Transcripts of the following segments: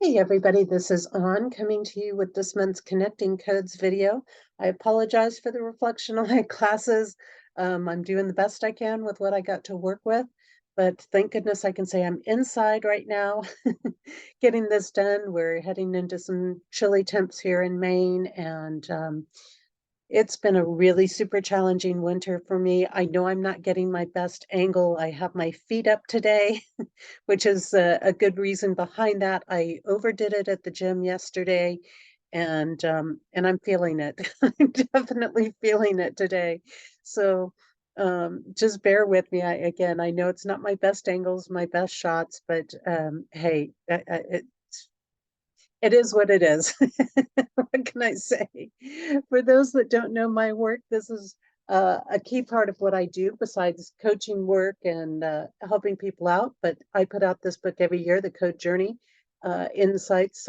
Hey everybody, this is On coming to you with this month's Connecting Codes video. I apologize for the reflection on my classes. I'm doing the best I can with what I got to work with, but thank goodness I can say I'm inside right now getting this done. We're heading into some chilly temps here in Maine, and it's been a really super challenging winter for me. I know I'm not getting my best angle. I have my feet up today, which is a good reason behind that. I overdid it at the gym yesterday, and I'm feeling it. I'm definitely feeling it today. So just bear with me. I know it's not my best angles, my best shots, but hey, it is what it is. What can I say? For those that don't know my work, this is a key part of what I do besides coaching work and helping people out. But I put out this book every year, The Code Journey, Insights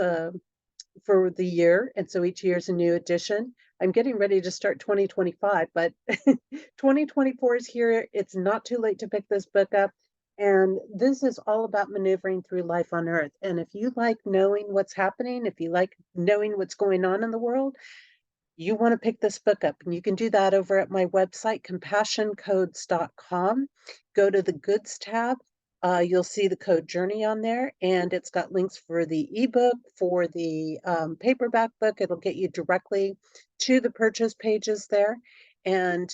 for the year. And so each year is a new edition. I'm getting ready to start 2025, but 2024 is here. It's not too late to pick this book up. And this is all about maneuvering through life on Earth. And if you like knowing what's happening, if you like knowing what's going on in the world, you want to pick this book up. And you can do that over at my website, compassioncodes.com. Go to the Goods tab. You'll see the Code Journey on there, and it's got links for the ebook, for the paperback book. It'll get you directly to the purchase pages there. And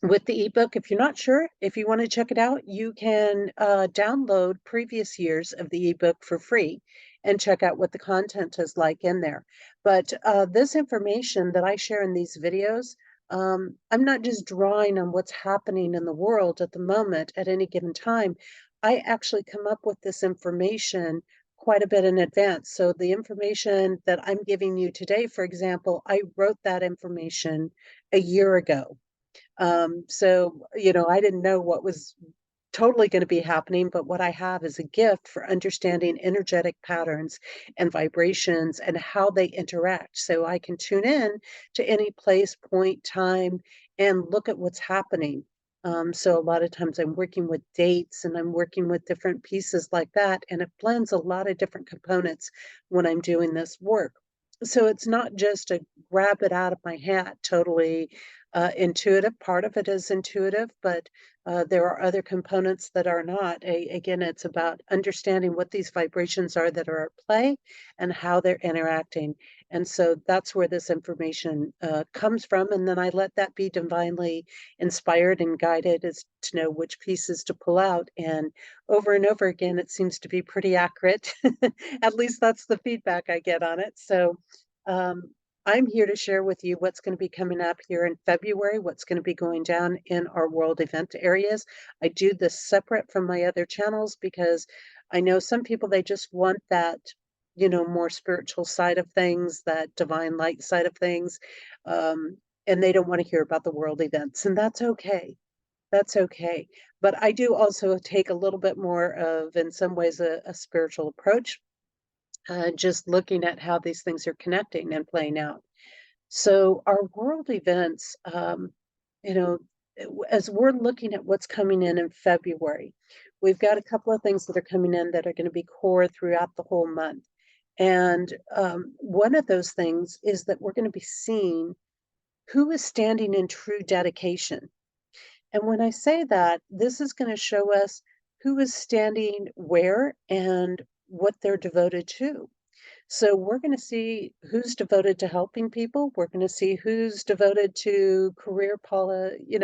with the ebook, if you're not sure, if you want to check it out, you can download previous years of the ebook for free and check out what the content is like in there. But this information that I share in these videos, I'm not just drawing on what's happening in the world at the moment at any given time. I actually come up with this information quite a bit in advance. So the information that I'm giving you today, for example, I wrote that information a year ago. I didn't know what was totally going to be happening, but what I have is a gift for understanding energetic patterns and vibrations and how they interact. So I can tune in to any place, point, time, and look at what's happening. So a lot of times I'm working with dates and I'm working with different pieces like that, and it blends a lot of different components when I'm doing this work. So it's not just a grab it out of my hat, totally intuitive. Part of it is intuitive, but there are other components that are not. Again, it's about understanding what these vibrations are that are at play and how they're interacting. And so that's where this information comes from. And then I let that be divinely inspired and guided as to know which pieces to pull out. And over again, it seems to be pretty accurate. At least that's the feedback I get on it. So um, I'm here to share with you what's going to be coming up here in February, what's going to be going down in our world event areas. I do this separate from my other channels because I know some people, they just want that, more spiritual side of things, that divine light side of things. And they don't want to hear about the world events, and that's okay. That's okay. But I do also take a little bit more of, in some ways, a spiritual approach, just looking at how these things are connecting and playing out. So our world events, you know, as we're looking at what's coming in February, we've got a couple of things that are coming in that are going to be core throughout the whole month. And one of those things is that we're going to be seeing who is standing in true dedication. And when I say that, this is going to show us who is standing where and what they're devoted to. So we're going to see who's devoted to helping people. We're going to see who's devoted to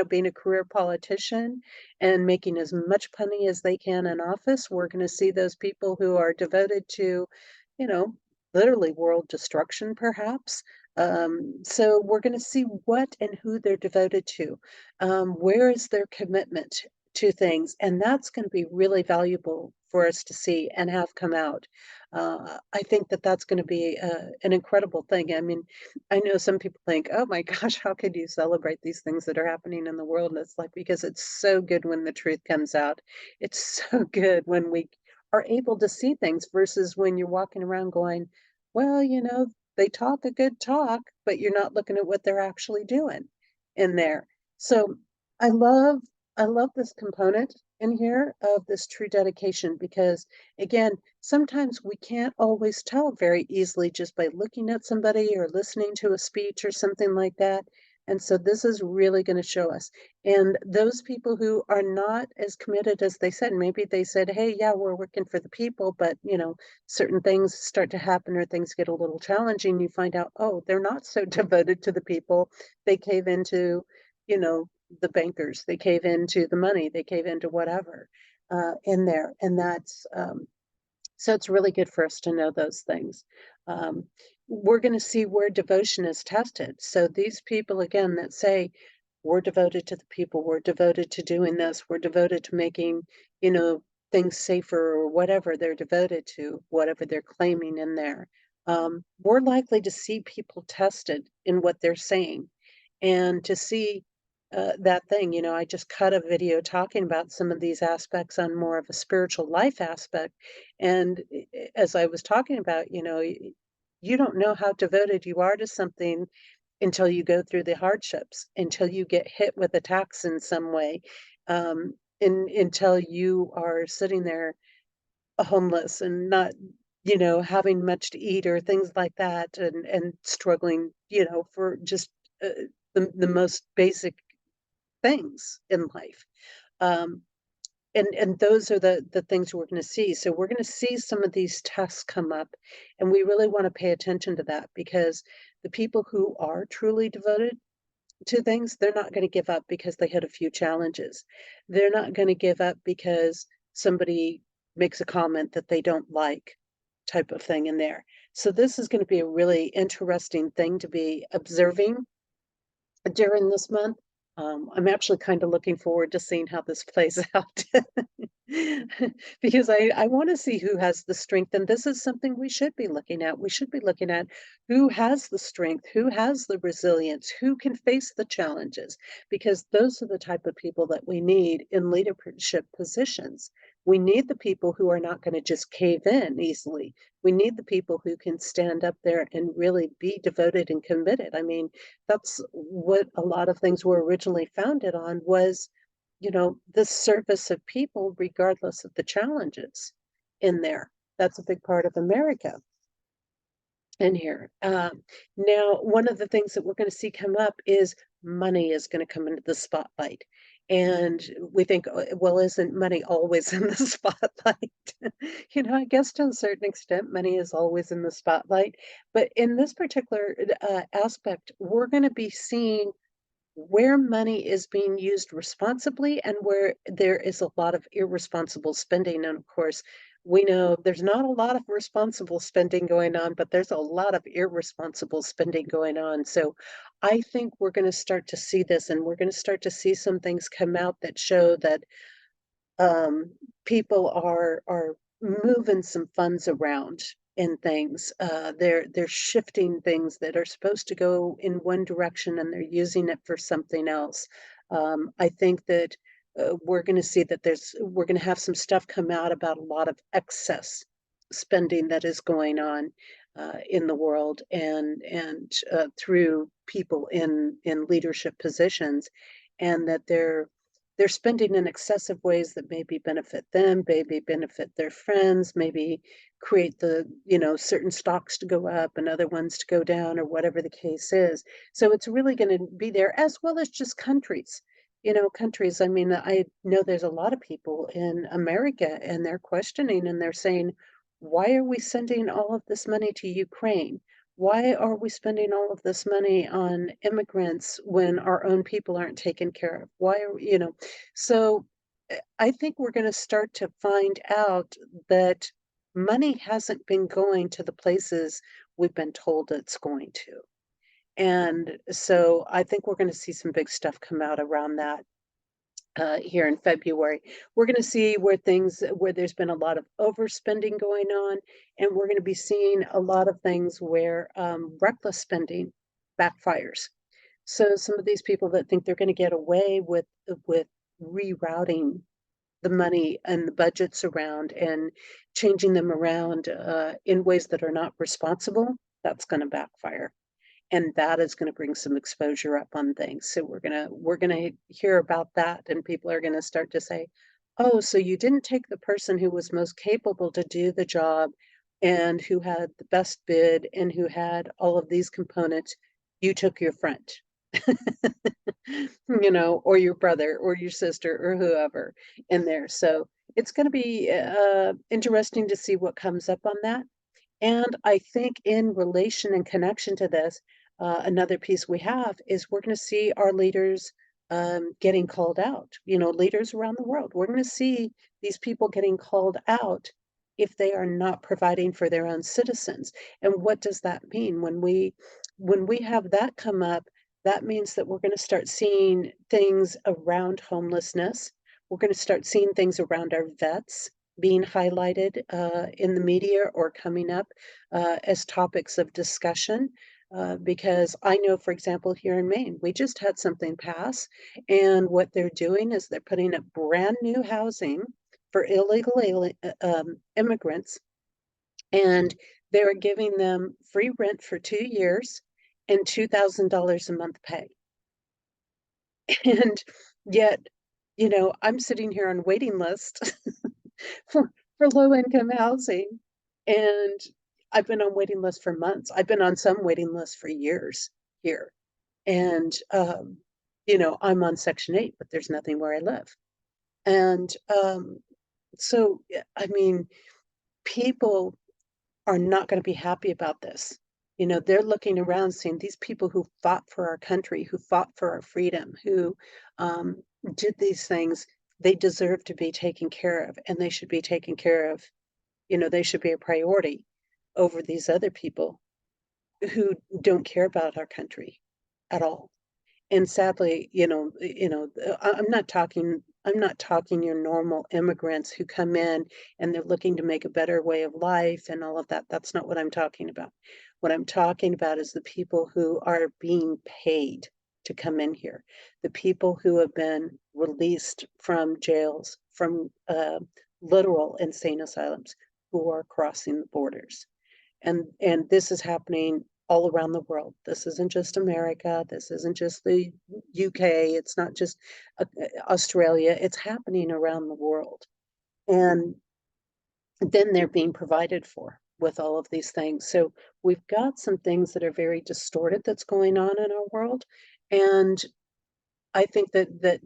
being a career politician and making as much money as they can in office. We're going to see those people who are devoted to, you know, literally world destruction, perhaps. So we're going to see what and who they're devoted to. Where is their commitment to things? And that's going to be really valuable for us to see and have come out. I think that that's going to be an incredible thing. I mean, I know some people think, oh my gosh, how could you celebrate these things that are happening in the world? And it's like, because it's so good when the truth comes out. It's so good when we are able to see things versus when you're walking around going, well, they talk a good talk, but you're not looking at what they're actually doing in there. So I love I love this component. in here of this true dedication because, again, sometimes we can't always tell very easily just by looking at somebody or listening to a speech or something like that. And so this is really going to show us. And those people who are not as committed as they said, maybe they said, hey, yeah, we're working for the people, but, certain things start to happen or things get a little challenging. You find out, oh, they're not so devoted to the people. They cave into, you know, the bankers, they cave into the money, they cave into whatever in there. And that's so it's really good for us to know those things. Um, we're going to see where devotion is tested. So these people, again, that say, we're devoted to the people, we're devoted to doing this, we're devoted to making, you know, things safer or whatever they're devoted to, whatever they're claiming in there. We're likely to see people tested in what they're saying and to see that thing. I just cut a video talking about some of these aspects on more of a spiritual life aspect. And as I was talking about, you don't know how devoted you are to something until you go through the hardships, until you get hit with attacks in some way, until you are sitting there homeless and not, having much to eat or things like that, and struggling, for just uh, the most basic things in life. Um, and those are the things we're going to see. So we're going to see some of these tests come up, and we really want to pay attention to that because the people who are truly devoted to things, they're not going to give up because they hit a few challenges. They're not going to give up because somebody makes a comment that they don't like, type of thing in there. So this is going to be a really interesting thing to be observing during this month. I'm actually kind of looking forward to seeing how this plays out because I want to see who has the strength. And this is something we should be looking at. We should be looking at who has the strength, who has the resilience, who can face the challenges, because those are the type of people that we need in leadership positions. We need the people who are not going to just cave in easily. We need the people who can stand up there and really be devoted and committed. I mean, that's what a lot of things were originally founded on was, the service of people regardless of the challenges in there. That's a big part of America in here. Now, one of the things that we're going to see come up is money is going to come into the spotlight. And we think, "Oh, well, isn't money always in the spotlight?" I guess to a certain extent, money is always in the spotlight. But in this particular aspect, we're going to be seeing where money is being used responsibly and where there is a lot of irresponsible spending. And of course, we know there's not a lot of responsible spending going on, but there's a lot of irresponsible spending going on. So I think we're going to start to see this, and we're going to start to see some things come out that show that um, people are moving some funds around in things. They're shifting things that are supposed to go in one direction and they're using it for something else. I think that we're going to see that we're going to have some stuff come out about a lot of excess spending that is going on in the world and through people in leadership positions, and that they're spending in excessive ways that maybe benefit them, maybe benefit their friends, maybe create certain stocks to go up and other ones to go down or whatever the case is. So it's really going to be there, as well as just countries. Countries, I mean, I know there's a lot of people in America and they're questioning and they're saying, why are we sending all of this money to Ukraine? Why are we spending all of this money on immigrants when our own people aren't taken care of? Why are so I think we're going to start to find out that money hasn't been going to the places we've been told it's going to. And so I think we're going to see some big stuff come out around that here in February. We're going to see where there's been a lot of overspending going on, and we're going to be seeing a lot of things where reckless spending backfires. So some of these people that think they're going to get away with rerouting the money and the budgets around and changing them around in ways that are not responsible, that's going to backfire, and that is going to bring some exposure up on things. So we're going to hear about that, and people are going to start to say, Oh, so you didn't take the person who was most capable to do the job and who had the best bid and who had all of these components. You took your friend, or your brother or your sister or whoever in there. So it's going to be interesting to see what comes up on that. And I think in relation and connection to this, another piece we have is we're going to see our leaders getting called out, leaders around the world. We're going to see these people getting called out if they are not providing for their own citizens. And what does that mean? When we have that come up, that means that we're going to start seeing things around homelessness. We're going to start seeing things around our vets being highlighted in the media or coming up as topics of discussion. Because I know, for example, here in Maine, we just had something pass, and what they're doing is they're putting up brand new housing for illegal immigrants, and they're giving them free rent for 2 years and $2,000 a month pay. And yet, I'm sitting here on waiting list for low income housing. And I've been on waiting lists for months. I've been on some waiting lists for years here. And I'm on Section 8, but there's nothing where I live. And so I mean, people are not going to be happy about this. They're looking around seeing these people who fought for our country, who fought for our freedom, who um, did these things. They deserve to be taken care of, and they should be taken care of. They should be a priority over these other people who don't care about our country at all. And sadly, I'm not talking your normal immigrants who come in and they're looking to make a better way of life and all of that. That's not what I'm talking about. What I'm talking about is the people who are being paid to come in here, the people who have been released from jails, from literal insane asylums, who are crossing the borders. And this is happening all around the world. This isn't just America. This isn't just the UK. It's not just Australia. It's happening around the world. And then they're being provided for with all of these things. So we've got some things that are very distorted that's going on in our world. And I think that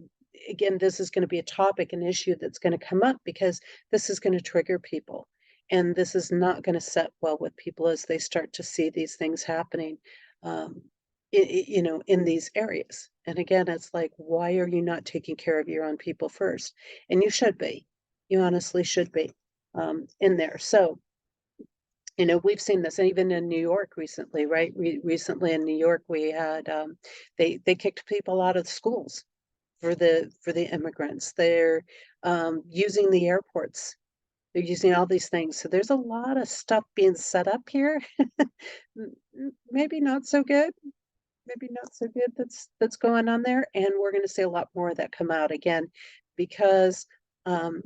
again, this is going to be a topic, an issue that's going to come up because this is going to trigger people. And this is not going to set well with people as they start to see these things happening, um, in these areas. And again, it's like, why are you not taking care of your own people first? And you should be. You honestly should be in there. So, we've seen this even in New York recently, right? Recently in New York, we had they kicked people out of schools for the immigrants. They're using the airports. They're using all these things. So there's a lot of stuff being set up here. Maybe not so good. Maybe not so good that's going on there. And we're going to see a lot more of that come out again because um,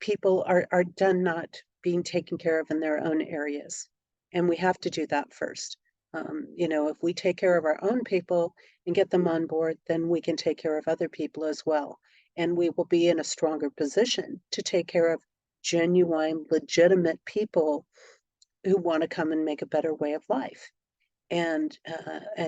people are done not being taken care of in their own areas. And we have to do that first. If we take care of our own people and get them on board, then we can take care of other people as well. And we will be in a stronger position to take care of genuine, legitimate people who want to come and make a better way of life and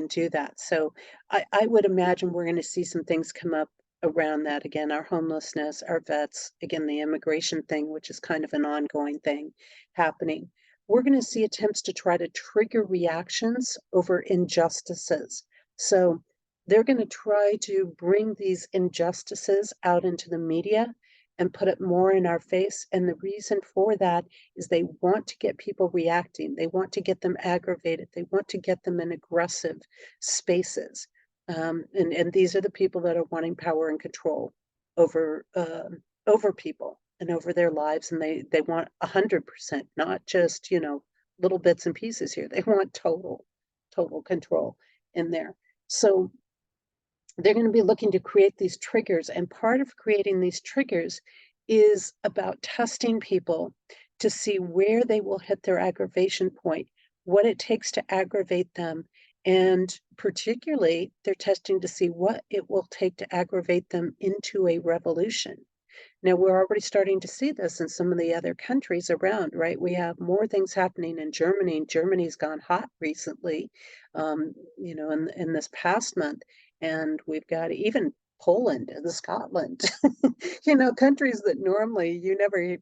do that. So I would imagine we're going to see some things come up around that again, our homelessness, our vets, again, the immigration thing, which is kind of an ongoing thing happening. We're going to see attempts to try to trigger reactions over injustices. So they're going to try to bring these injustices out into the media and put it more in our face. And the reason for that is they want to get people reacting. They want to get them aggravated. They want to get them in aggressive spaces. And these are the people that are wanting power and control over over people and over their lives. And they want 100%, not just, little bits and pieces here. They want total control in there. So they're going to be looking to create these triggers. And part of creating these triggers is about testing people to see where they will hit their aggravation point, what it takes to aggravate them. And particularly, they're testing to see what it will take to aggravate them into a revolution. Now we're already starting to see this in some of the other countries around, right? We have more things happening in Germany. Germany's gone hot recently, in this past month, and we've got even Poland and Scotland, countries that normally you never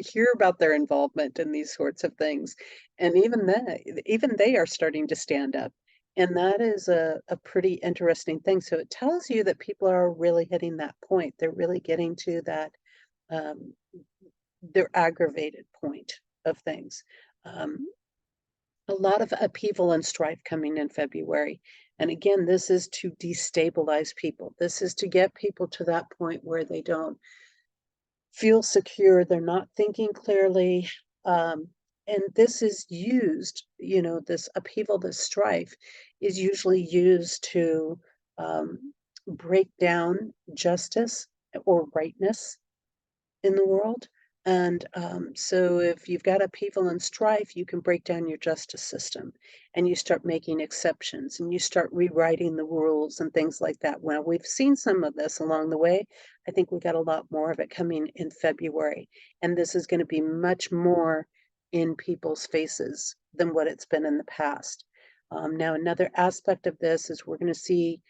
hear about their involvement in these sorts of things, and even they are starting to stand up, and that is a pretty interesting thing. So it tells you that people are really hitting that point. They're really getting to that, um, their aggravated point of things. Um, a lot of upheaval and strife coming in February, and again, this is to destabilize people. This is to get people to that point where they don't feel secure, they're not thinking clearly. Um, and this is used, this upheaval, this strife is usually used to break down justice or rightness in the world. And so if you've got upheaval and strife, you can break down your justice system and you start making exceptions and you start rewriting the rules and things like that. Well, we've seen some of this along the way. I think we got a lot more of it coming in February. And this is going to be much more in people's faces than what it's been in the past. Now, another aspect of this is we're going to see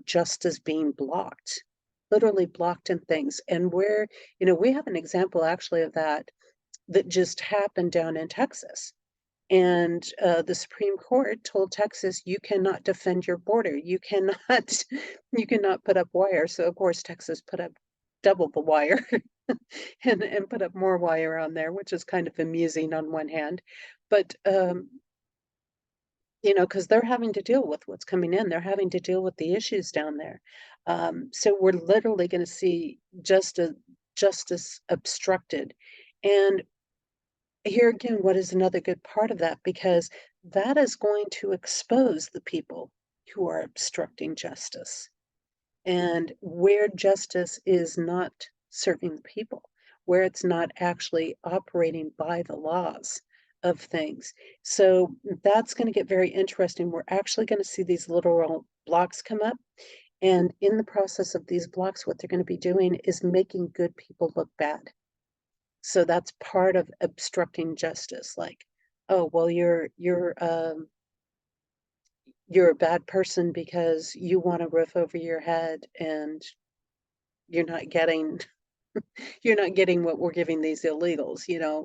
justice being blocked, literally blocked in things. And we have an example actually of that just happened down in Texas. And the Supreme Court told Texas, you cannot defend your border. You cannot, you cannot put up wire. So of course Texas put up double the wire and put up more wire on there, which is kind of amusing on one hand. But because they're having to deal with what's coming in. They're having to deal with the issues down there. So we're literally going to see justice obstructed. And here again, what is another good part of that? Because that is going to expose the people who are obstructing justice. And where justice is not serving the people, where it's not actually operating by the laws of things. So that's going to get very interesting. We're actually going to see these literal blocks come up. And in the process of these blocks, what they're going to be doing is making good people look bad. So that's part of obstructing justice. Like, oh, well, you're a bad person because you want a roof over your head and you're not getting you're not getting what we're giving these illegals,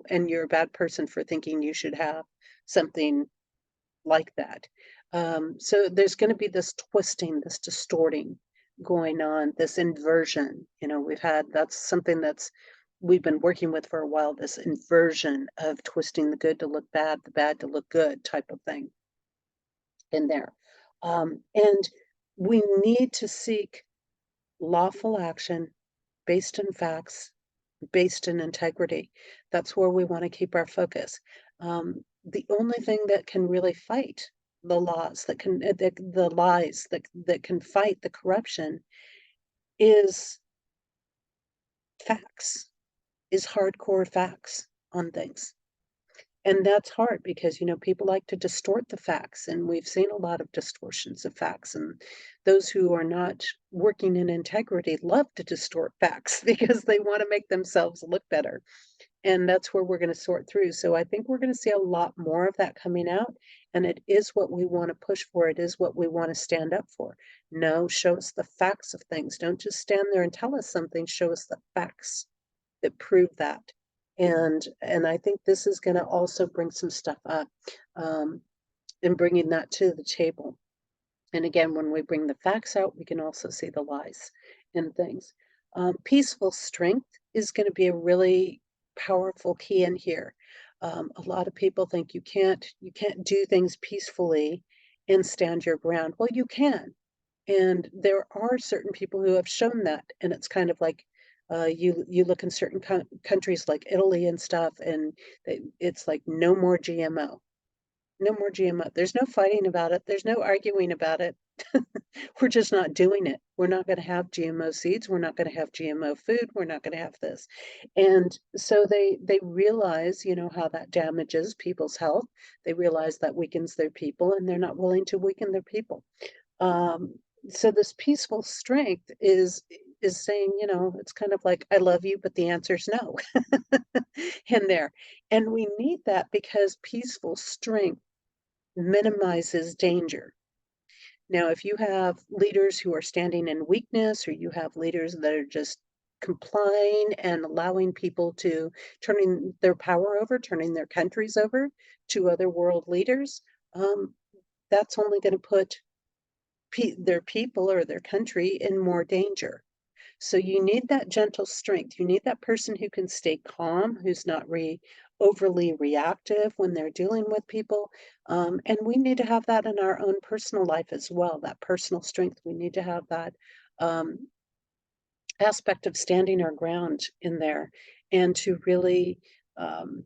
and you're a bad person for thinking you should have something like that. So there's going to be this twisting, this distorting going on, this inversion. That's something we've been working with for a while, this inversion of twisting the good to look bad, the bad to look good type of thing in there. And we need to seek lawful action based in facts, based in integrity. That's where we want to keep our focus. The only thing that can really fight the laws, the lies that can fight the corruption is facts, is hardcore facts on things. And that's hard because, people like to distort the facts, and we've seen a lot of distortions of facts. And those who are not working in integrity love to distort facts because they want to make themselves look better. And that's where we're going to sort through. So I think we're going to see a lot more of that coming out. And it is what we want to push for. It is what we want to stand up for. No, show us the facts of things. Don't just stand there and tell us something. Show us the facts that prove that. And I think this is going to also bring some stuff up, and bringing that to the table. And again, when we bring the facts out, we can also see the lies in things. Peaceful strength is going to be a really powerful key in here. A lot of people think you can't do things peacefully and stand your ground. Well, you can. And there are certain people who have shown that, and it's kind of like you look in certain countries like Italy and stuff, and it's like no more GMO, no more GMO. There's no fighting about it. There's no arguing about it. We're just not doing it. We're not going to have GMO seeds. We're not going to have GMO food. We're not going to have this. And so they realize, how that damages people's health. They realize that weakens their people, and they're not willing to weaken their people. So this peaceful strength is is saying, it's kind of like, "I love you, but the answer's no," in there. And we need that because peaceful strength minimizes danger. Now, if you have leaders who are standing in weakness, or you have leaders that are just complying and allowing people to turning their power over, turning their countries over to other world leaders, um, that's only going to put their people or their country in more danger. So you need that gentle strength. You need that person who can stay calm, who's not overly reactive when they're dealing with people. And we need to have that in our own personal life as well, that personal strength. We need to have that um, aspect of standing our ground in there and um,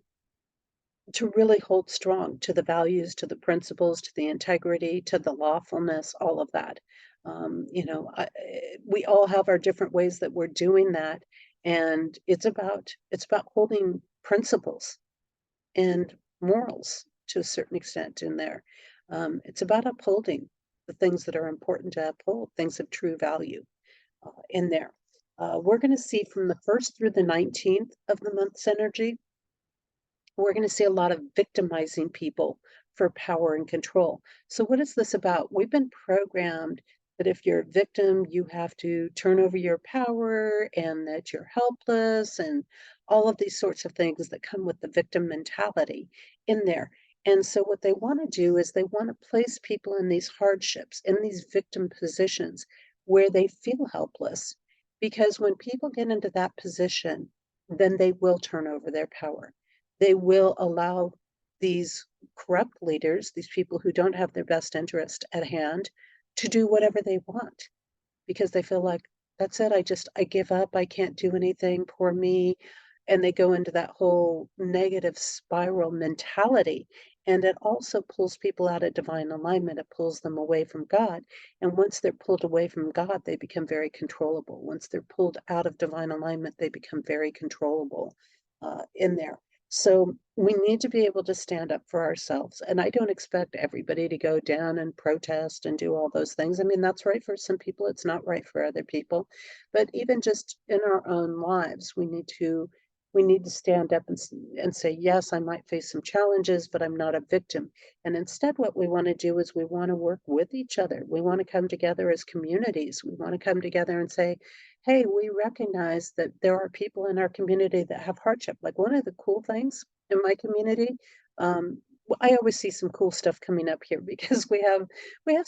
to really hold strong to the values, to the principles, to the integrity, to the lawfulness, all of that. We all have our different ways that we're doing that, and it's about holding principles and morals to a certain extent in there. It's about upholding the things that are important to uphold, things of true value in there. We're going to see from the 1st through the 19th of the month's energy, we're going to see a lot of victimizing people for power and control. So, what is this about? We've been programmed that if you're a victim, you have to turn over your power and that you're helpless and all of these sorts of things that come with the victim mentality in there. And so, what they want to do is they want to place people in these hardships, in these victim positions where they feel helpless. Because when people get into that position, then they will turn over their power. They will allow these corrupt leaders, these people who don't have their best interest at hand, to do whatever they want because they feel like, that's it, I give up, I can't do anything, poor me. And they go into that whole negative spiral mentality. And it also pulls people out of divine alignment. It pulls them away from God. And once they're pulled away from God, they become very controllable. Once they're pulled out of divine alignment, they become very controllable in there. So we need to be able to stand up for ourselves. And I don't expect everybody to go down and protest and do all those things. I mean, that's right for some people, it's not right for other people. But even just in our own lives, we need to stand up and say, yes, I might face some challenges, but I'm not a victim. And instead, what we want to do is we want to work with each other. We want to come together as communities. We want to come together and say, hey, we recognize that there are people in our community that have hardship. Like one of the cool things in my community, I always see some cool stuff coming up here because we have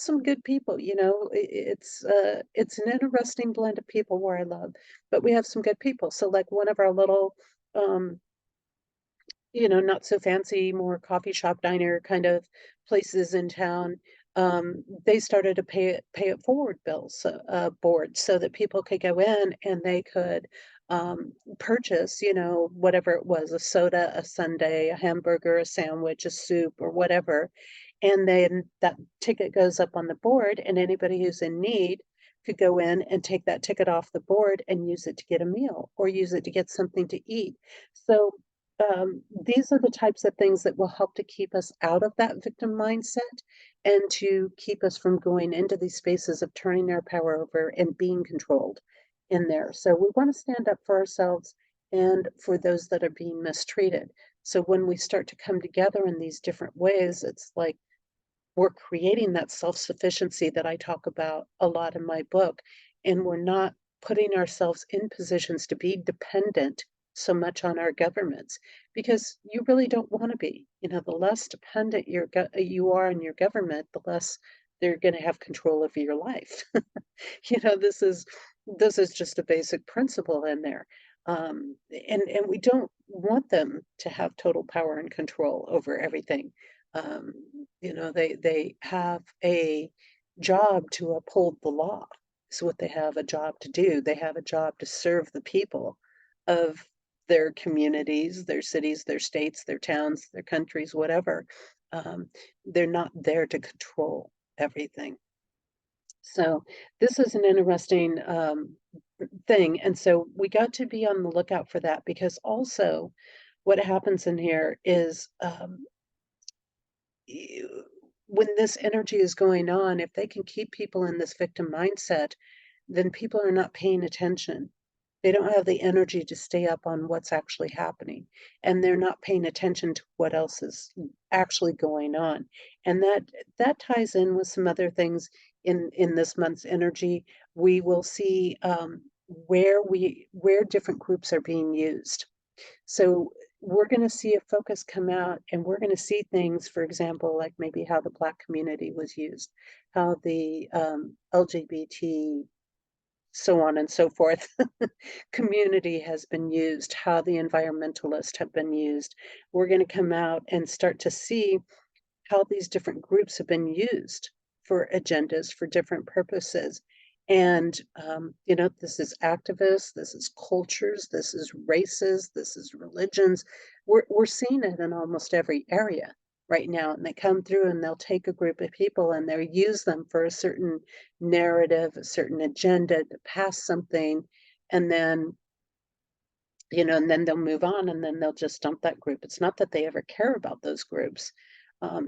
some good people. It's an interesting blend of people where I love, but we have some good people. So like one of our little um, not so fancy, more coffee shop diner kind of places in town. They started a pay it forward bills board so that people could go in and they could purchase, whatever it was, a soda, a sundae, a hamburger, a sandwich, a soup, or whatever. And then that ticket goes up on the board, and anybody who's in need could go in and take that ticket off the board and use it to get a meal or use it to get something to eat. So these are the types of things that will help to keep us out of that victim mindset and to keep us from going into these spaces of turning our power over and being controlled in there. So we want to stand up for ourselves and for those that are being mistreated. So when we start to come together in these different ways, it's like we're creating that self-sufficiency that I talk about a lot in my book, and we're not putting ourselves in positions to be dependent so much on our governments because you really don't want to be. The less dependent you are on your government, the less they're going to have control over your life. you know, this is this is just a basic principle in there. And we don't want them to have total power and control over everything. Um, they have a job to uphold the law. Is what they have a job to do. They have a job to serve the people of their communities, their cities, their states, their towns, their countries, whatever. They're not there to control everything. So this is an interesting thing. And so we got to be on the lookout for that because also what happens in here is when this energy is going on, if they can keep people in this victim mindset, then people are not paying attention. They don't have the energy to stay up on what's actually happening, and they're not paying attention to what else is actually going on. And that ties in with some other things in this month's energy. We will see where different groups are being used. So we're going to see a focus come out, and we're going to see things, for example, like maybe how the Black community was used, how the LGBT, so on and so forth, community has been used, how the environmentalists have been used. We're going to come out and start to see how these different groups have been used for agendas for different purposes. And, this is activists, this is cultures, this is races, this is religions. We're seeing it in almost every area right now. And they come through and they'll take a group of people and they'll use them for a certain narrative, a certain agenda to pass something. And then and then they'll move on and then they'll just dump that group. It's not that they ever care about those groups.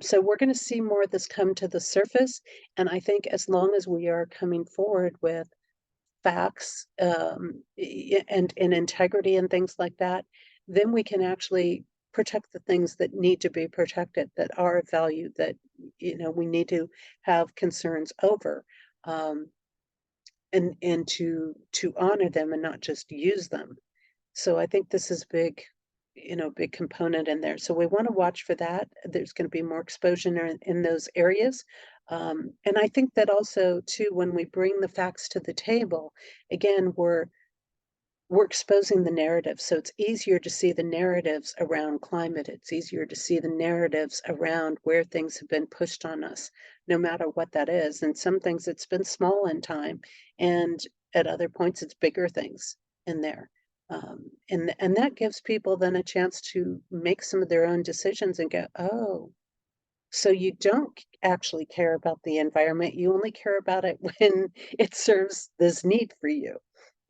So we're going to see more of this come to the surface. And I think as long as we are coming forward with facts and integrity and things like that, then we can actually protect the things that need to be protected, that are of value, that we need to have concerns over, and to honor them and not just use them. So I think this is big component in there. So we want to watch for that. There's going to be more exposure in those areas. And I think that also too, when we bring the facts to the table, again, we're exposing the narrative. So it's easier to see the narratives around climate. It's easier to see the narratives around where things have been pushed on us, no matter what that is. And some things it's been small in time, and at other points it's bigger things in there. And that gives people then a chance to make some of their own decisions and go, oh, so you don't actually care about the environment. You only care about it when it serves this need for you,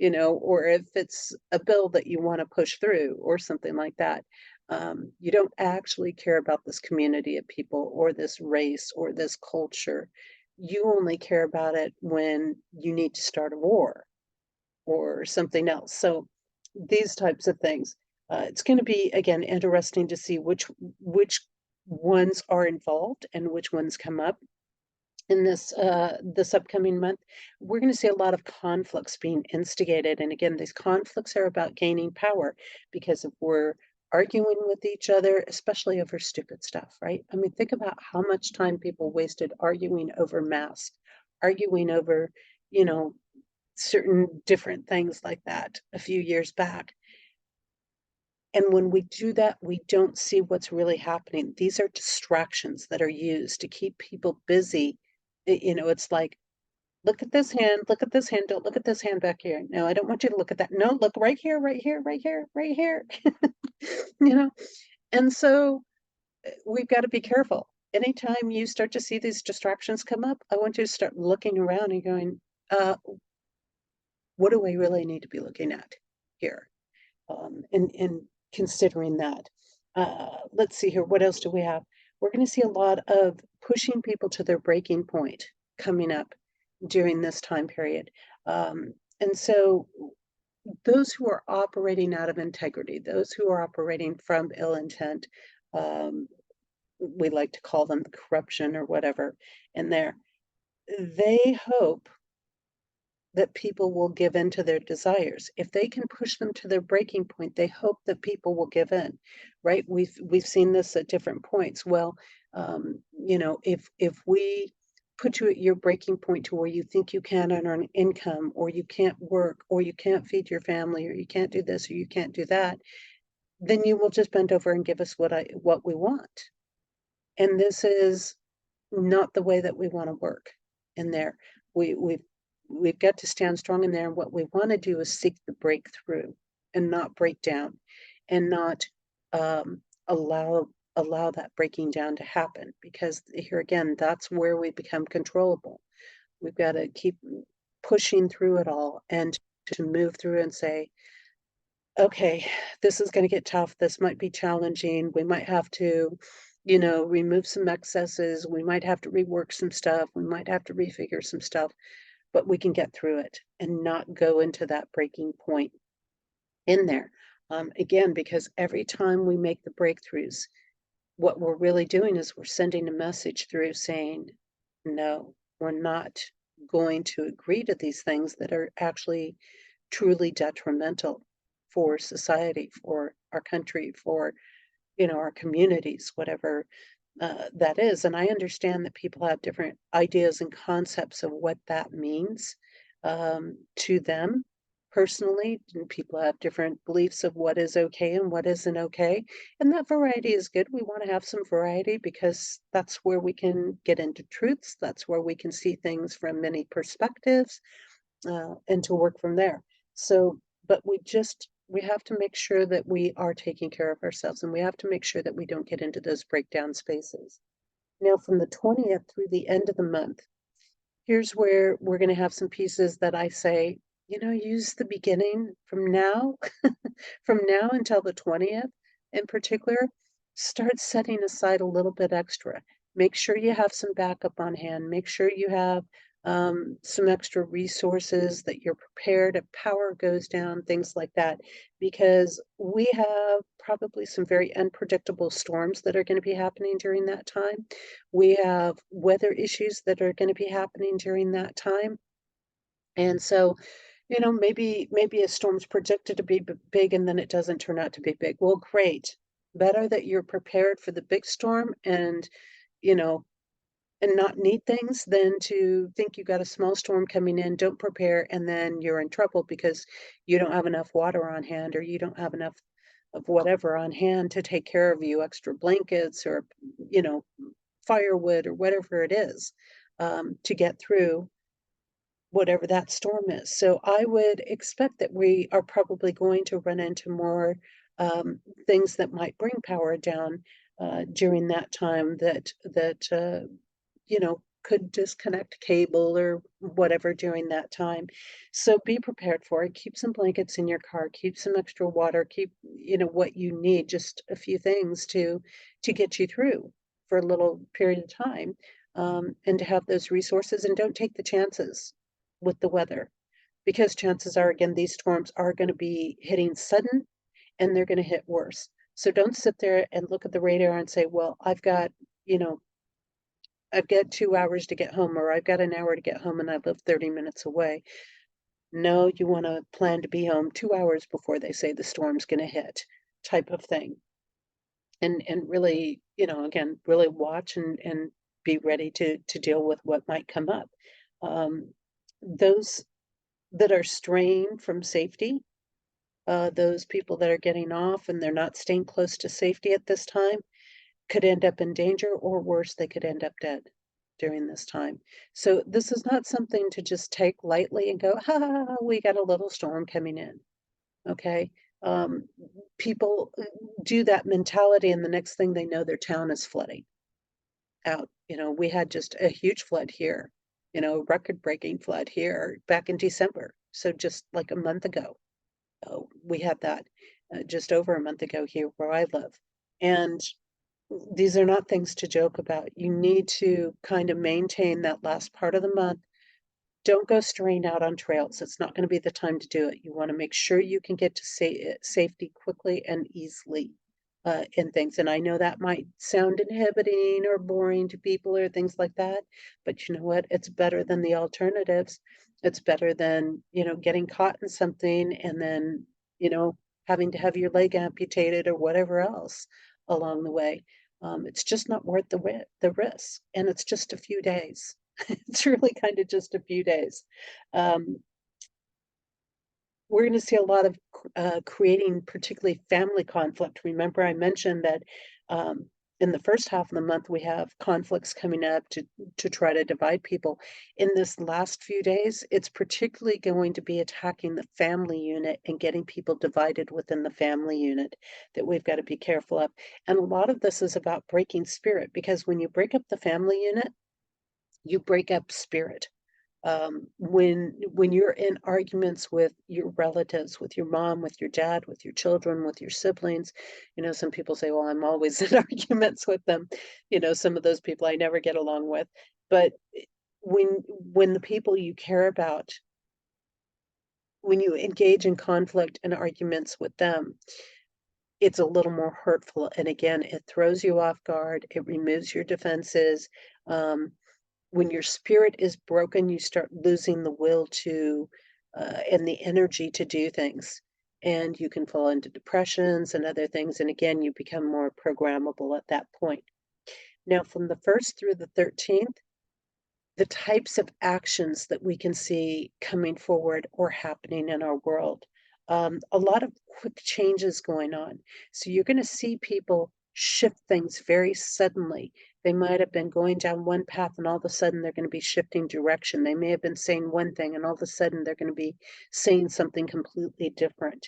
or if it's a bill that you want to push through or something like that. You don't actually care about this community of people or this race or this culture. You only care about it when you need to start a war or something else. So these types of things. It's going to be, again, interesting to see which ones are involved and which ones come up in this upcoming month. We're going to see a lot of conflicts being instigated, and again, these conflicts are about gaining power, because if we're arguing with each other, especially over stupid stuff, right? I mean, think about how much time people wasted arguing over masks, arguing over, you know, certain different things like that a few years back. And when we do that, we don't see what's really happening. These are distractions that are used to keep people busy. It's like, look at this hand, look at this hand, don't look at this hand back here. No, I don't want you to look at that. No, look right here, right here, right here, right here. you know, and so we've got to be careful. Anytime you start to see these distractions come up, I want you to start looking around and going, what do I really need to be looking at here? And considering that. Let's see here. What else do we have? We're going to see a lot of pushing people to their breaking point coming up during this time period. And so those who are operating out of integrity, those who are operating from ill intent, we like to call them corruption or whatever in there, they hope that people will give in to their desires. If they can push them to their breaking point, they hope that people will give in, right? We've seen this at different points. Well, if we put you at your breaking point to where you think you can't earn an income, or you can't work, or you can't feed your family, or you can't do this, or you can't do that, then you will just bend over and give us what we want. And this is not the way that we want to work in there. We've got to stand strong in there. And what we want to do is seek the breakthrough and not break down, and not allow that breaking down to happen, because here again, that's where we become controllable. We've got to keep pushing through it all and to move through and say, okay, this is going to get tough. This might be challenging. We might have to, remove some excesses. We might have to rework some stuff. We might have to refigure some stuff. but we can get through it and not go into that breaking point in there. Again, because every time we make the breakthroughs, what we're really doing is we're sending a message through saying, no, we're not going to agree to these things that are actually truly detrimental for society, for our country, for, our communities, whatever that is. And I understand that people have different ideas and concepts of what that means to them personally. And people have different beliefs of what is okay and what isn't okay. And that variety is good. We want to have some variety because that's where we can get into truths. That's where we can see things from many perspectives and to work from there. So, but we have to make sure that we are taking care of ourselves, and we have to make sure that we don't get into those breakdown spaces. Now, from the 20th through the end of the month, here's where we're going to have some pieces that I say, use the beginning from now, from now until the 20th in particular, start setting aside a little bit extra. Make sure you have some backup on hand. Make sure you have some extra resources, that you're prepared if power goes down, things like that, because we have probably some very unpredictable storms that are going to be happening during that time. We have weather issues that are going to be happening during that time. And so, maybe a storm's predicted to be big and then it doesn't turn out to be big. Well, great. Better that you're prepared for the big storm you know, and not need things than to think you got a small storm coming in, don't prepare, and then you're in trouble because you don't have enough water on hand, or you don't have enough of whatever on hand to take care of you, extra blankets or, you know, firewood or whatever it is, to get through whatever that storm is. So I would expect that we are probably going to run into more things that might bring power down during that time that could disconnect cable or whatever during that time. So be prepared for it. Keep some blankets in your car, keep some extra water, keep, what you need, just a few things to get you through for a little period of time. And to have those resources, and don't take the chances with the weather, because chances are, again, these storms are going to be hitting sudden and they're going to hit worse. So don't sit there and look at the radar and say, well, you know, I've got 2 hours to get home, or I've got an hour to get home and I live 30 minutes away. No, you want to plan to be home 2 hours before they say the storm's going to hit, type of thing. And really, again, really watch and be ready to deal with what might come up. Those that are straying from safety, those people that are getting off and they're not staying close to safety at this time, could end up in danger, or worse, they could end up dead during this time. So this is not something to just take lightly and go, ha, ha, ha, we got a little storm coming in. Okay. Um, People do that mentality, and the next thing they know, their town is flooding out. We had just a huge flood here, record breaking flood here back in December. So just like a month ago, we had that just over a month ago here where I live. And these are not things to joke about. You need to kind of maintain that last part of the month. Don't go straying out on trails. It's not going to be the time to do it. You want to make sure you can get to safety quickly and easily in things. And I know that might sound inhibiting or boring to people or things like that, but you know what? It's better than the alternatives. It's better than, getting caught in something and then, having to have your leg amputated or whatever else along the way. It's just not worth the risk. And it's just a few days. It's really kind of just a few days. Um, we're going to see a lot of creating particularly family conflict. Remember, I mentioned that in the first half of the month, we have conflicts coming up to try to divide people. In this last few days, it's particularly going to be attacking the family unit and getting people divided within the family unit that we've got to be careful of. And a lot of this is about breaking spirit, because when you break up the family unit, you break up spirit. When you're in arguments with your relatives, with your mom, with your dad, with your children, with your siblings, some people say, well, I'm always in arguments with them. Some of those people I never get along with. But when the people you care about, when you engage in conflict and arguments with them, it's a little more hurtful, and again, it throws you off guard, it removes your defenses. um, when your spirit is broken, you start losing the will to, and the energy to do things, and you can fall into depressions and other things, and again, you become more programmable at that point. Now from the 1st through the 13th, the types of actions that we can see coming forward or happening in our world. A lot of quick changes going on. So you're going to see people shift things very suddenly. They might have been going down one path and all of a sudden they're going to be shifting direction. They may have been saying one thing and all of a sudden they're going to be saying something completely different.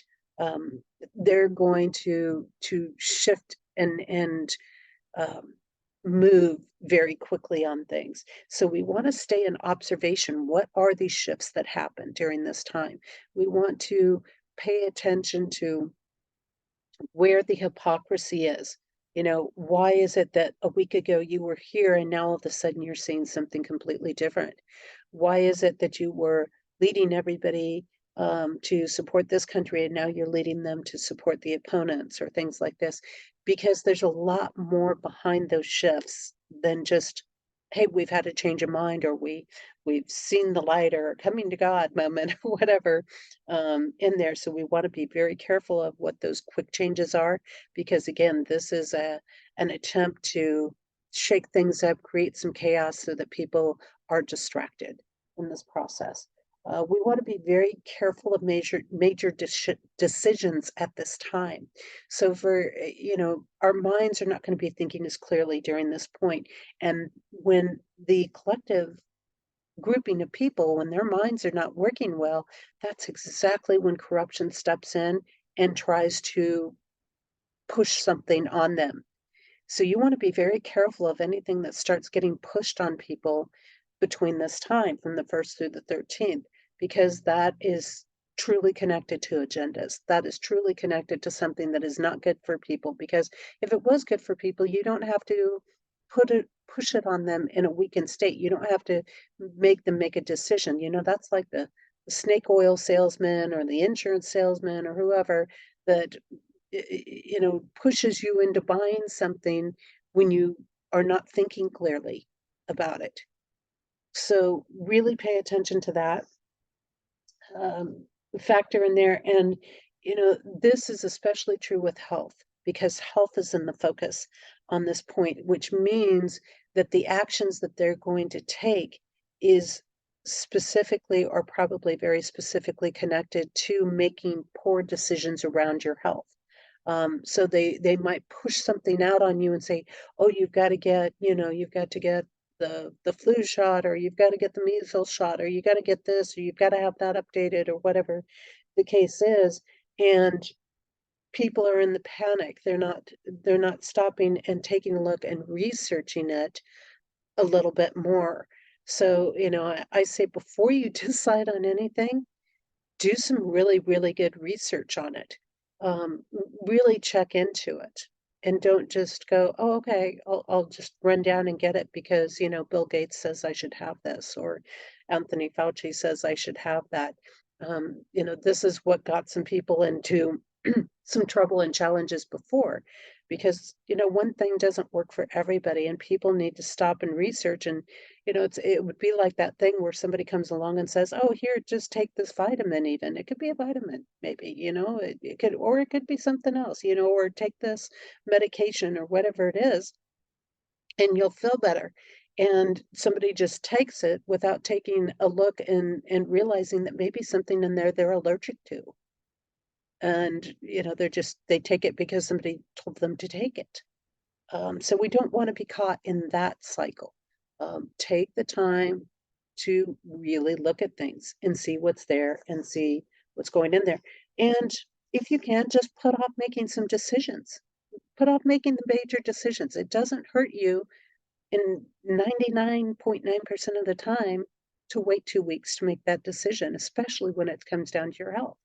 They're going to shift and um, move very quickly on things. So we want to stay in observation. What are these shifts that happen during this time? We want to pay attention to where the hypocrisy is. Why is it that a week ago you were here and now all of a sudden you're seeing something completely different? Why is it that you were leading everybody to support this country and now you're leading them to support the opponents or things like this? Because there's a lot more behind those shifts than just, hey, we've had a change of mind, or we've seen the light, or coming to God moment, or whatever, in there. So we want to be very careful of what those quick changes are, because again, this is an attempt to shake things up, create some chaos so that people are distracted in this process. We want to be very careful of major decisions at this time. So our minds are not going to be thinking as clearly during this point. And when the collective grouping of people, when their minds are not working well, that's exactly when corruption steps in and tries to push something on them. So you want to be very careful of anything that starts getting pushed on people between this time from the 1st through the 13th, because that is truly connected to agendas. That is truly connected to something that is not good for people. Because if it was good for people, you don't have to push it on them in a weakened state. You don't have to make them make a decision. That's like the snake oil salesman or the insurance salesman or whoever that pushes you into buying something when you are not thinking clearly about it. So really pay attention to that factor in there. And, this is especially true with health, because health is in the focus on this point, which means that the actions that they're going to take is specifically, or probably very specifically, connected to making poor decisions around your health. So they might push something out on you and say, oh, you've got to get the flu shot, or you've got to get the measles shot, or you got to get this, or you've got to have that updated, or whatever the case is. And people are in the panic. They're not stopping and taking a look and researching it a little bit more. So, I say before you decide on anything, do some really, really good research on it. Really check into it, and don't just go, oh, okay, I'll just run down and get it because, Bill Gates says I should have this, or Anthony Fauci says I should have that. This is what got some people into some trouble and challenges before, because, one thing doesn't work for everybody, and people need to stop and research. And, it would be like that thing where somebody comes along and says, oh, here, just take this vitamin. Even it could be a vitamin, maybe, it could, or it could be something else, or take this medication or whatever it is, and you'll feel better. And somebody just takes it without taking a look and realizing that maybe something in there they're allergic to. And, they take it because somebody told them to take it. So we don't want to be caught in that cycle. Take the time to really look at things and see what's there and see what's going in there. And if you can, just put off making some decisions. Put off making the major decisions. It doesn't hurt you in 99.9% of the time to wait 2 weeks to make that decision, especially when it comes down to your health.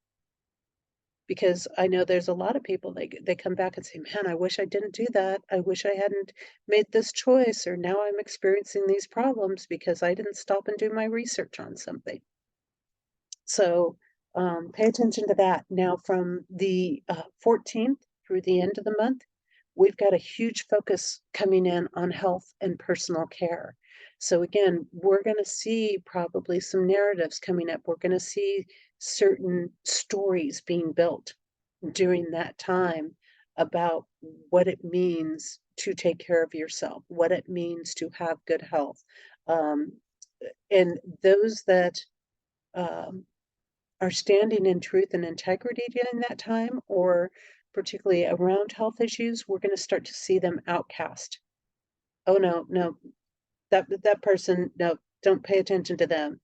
because I know there's a lot of people, they come back and say, "Man, I wish I didn't do that. I wish I hadn't made this choice, or now I'm experiencing these problems because I didn't stop and do my research on something." So, pay attention to that. Now from the, 14th through the end of the month, we've got a huge focus coming in on health and personal care. So again, we're gonna see probably some narratives coming up. We're gonna see certain stories being built during that time about what it means to take care of yourself, what it means to have good health. Um, and those that, um are standing in truth and integrity during that time, or particularly around health issues, we're going to start to see them outcast. Oh no, no, that person, no, don't pay attention to them.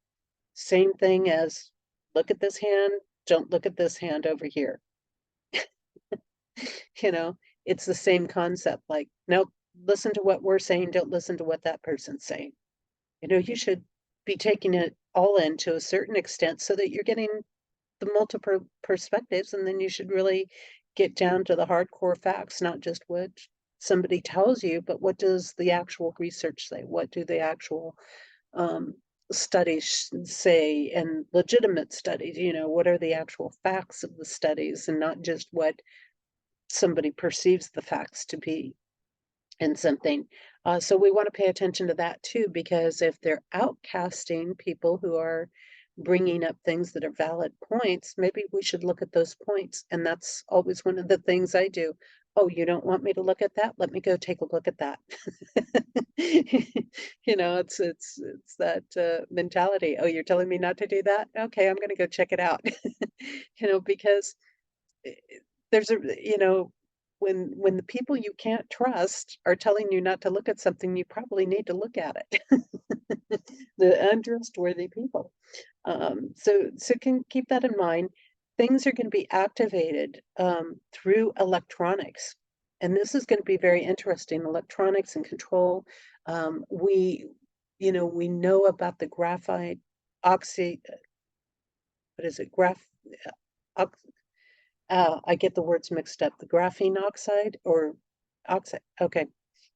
Same thing as look at this hand, don't look at this hand over here. You know, it's the same concept. Like, nope, listen to what we're saying, don't listen to what that person's saying. You know, you should be taking it all in to a certain extent so that you're getting the multiple perspectives, and then you should really get down to the hardcore facts, not just what somebody tells you, but what does the actual research say? What do the actual um, studies say, and legitimate studies? You know, what are the actual facts of the studies, and not just what somebody perceives the facts to be in something. So we want to pay attention to that too, because if they're outcasting people who are bringing up things that are valid points, maybe we should look at those points. And that's always one of the things I do. Oh, you don't want me to look at that? Let me go take a look at that. You know, it's that mentality. Oh, you're telling me not to do that? Okay, I'm going to go check it out. You know, because eh, there's a, you know, when the people you can't trust are telling you not to look at something, you probably need to look at it. The untrustworthy people. So can keep that in mind. Things are going to be activated through electronics, and this is going to be very interesting. Electronics and control. We, you know, we know about the graphite oxy. What is it? I get the words mixed up. The graphene oxide or oxide. Okay.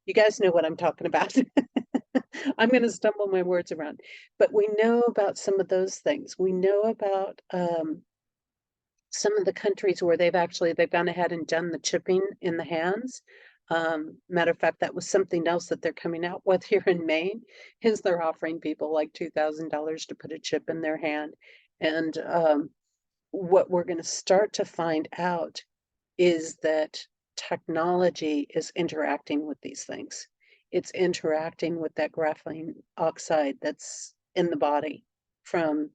You guys know what I'm talking about. I'm going to stumble my words around. But we know about some of those things. We know about some of the countries where they've gone ahead and done the chipping in the hands. Matter of fact, that was something else that they're coming out with here in Maine, is they're offering people like $2,000 to put a chip in their hand. And what we're going to start to find out is that technology is interacting with these things. It's interacting with that graphene oxide that's in the body from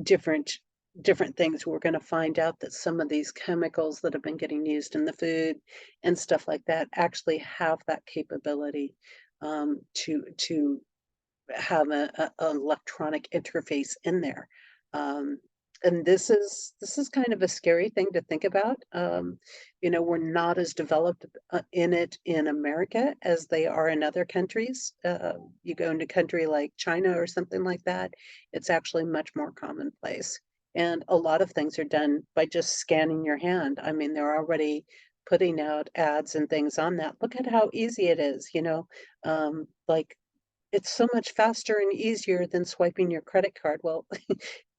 different things. We're going to find out that some of these chemicals that have been getting used in the food and stuff like that actually have that capability to have a electronic interface in there. Um, and this is kind of a scary thing to think about. You know, we're not as developed in it in America as they are in other countries. You go into a country like China or something like that, it's actually much more commonplace. And a lot of things are done by just scanning your hand. I mean, they're already putting out ads and things on that. Look at how easy it is, you know, like it's so much faster and easier than swiping your credit card. Well,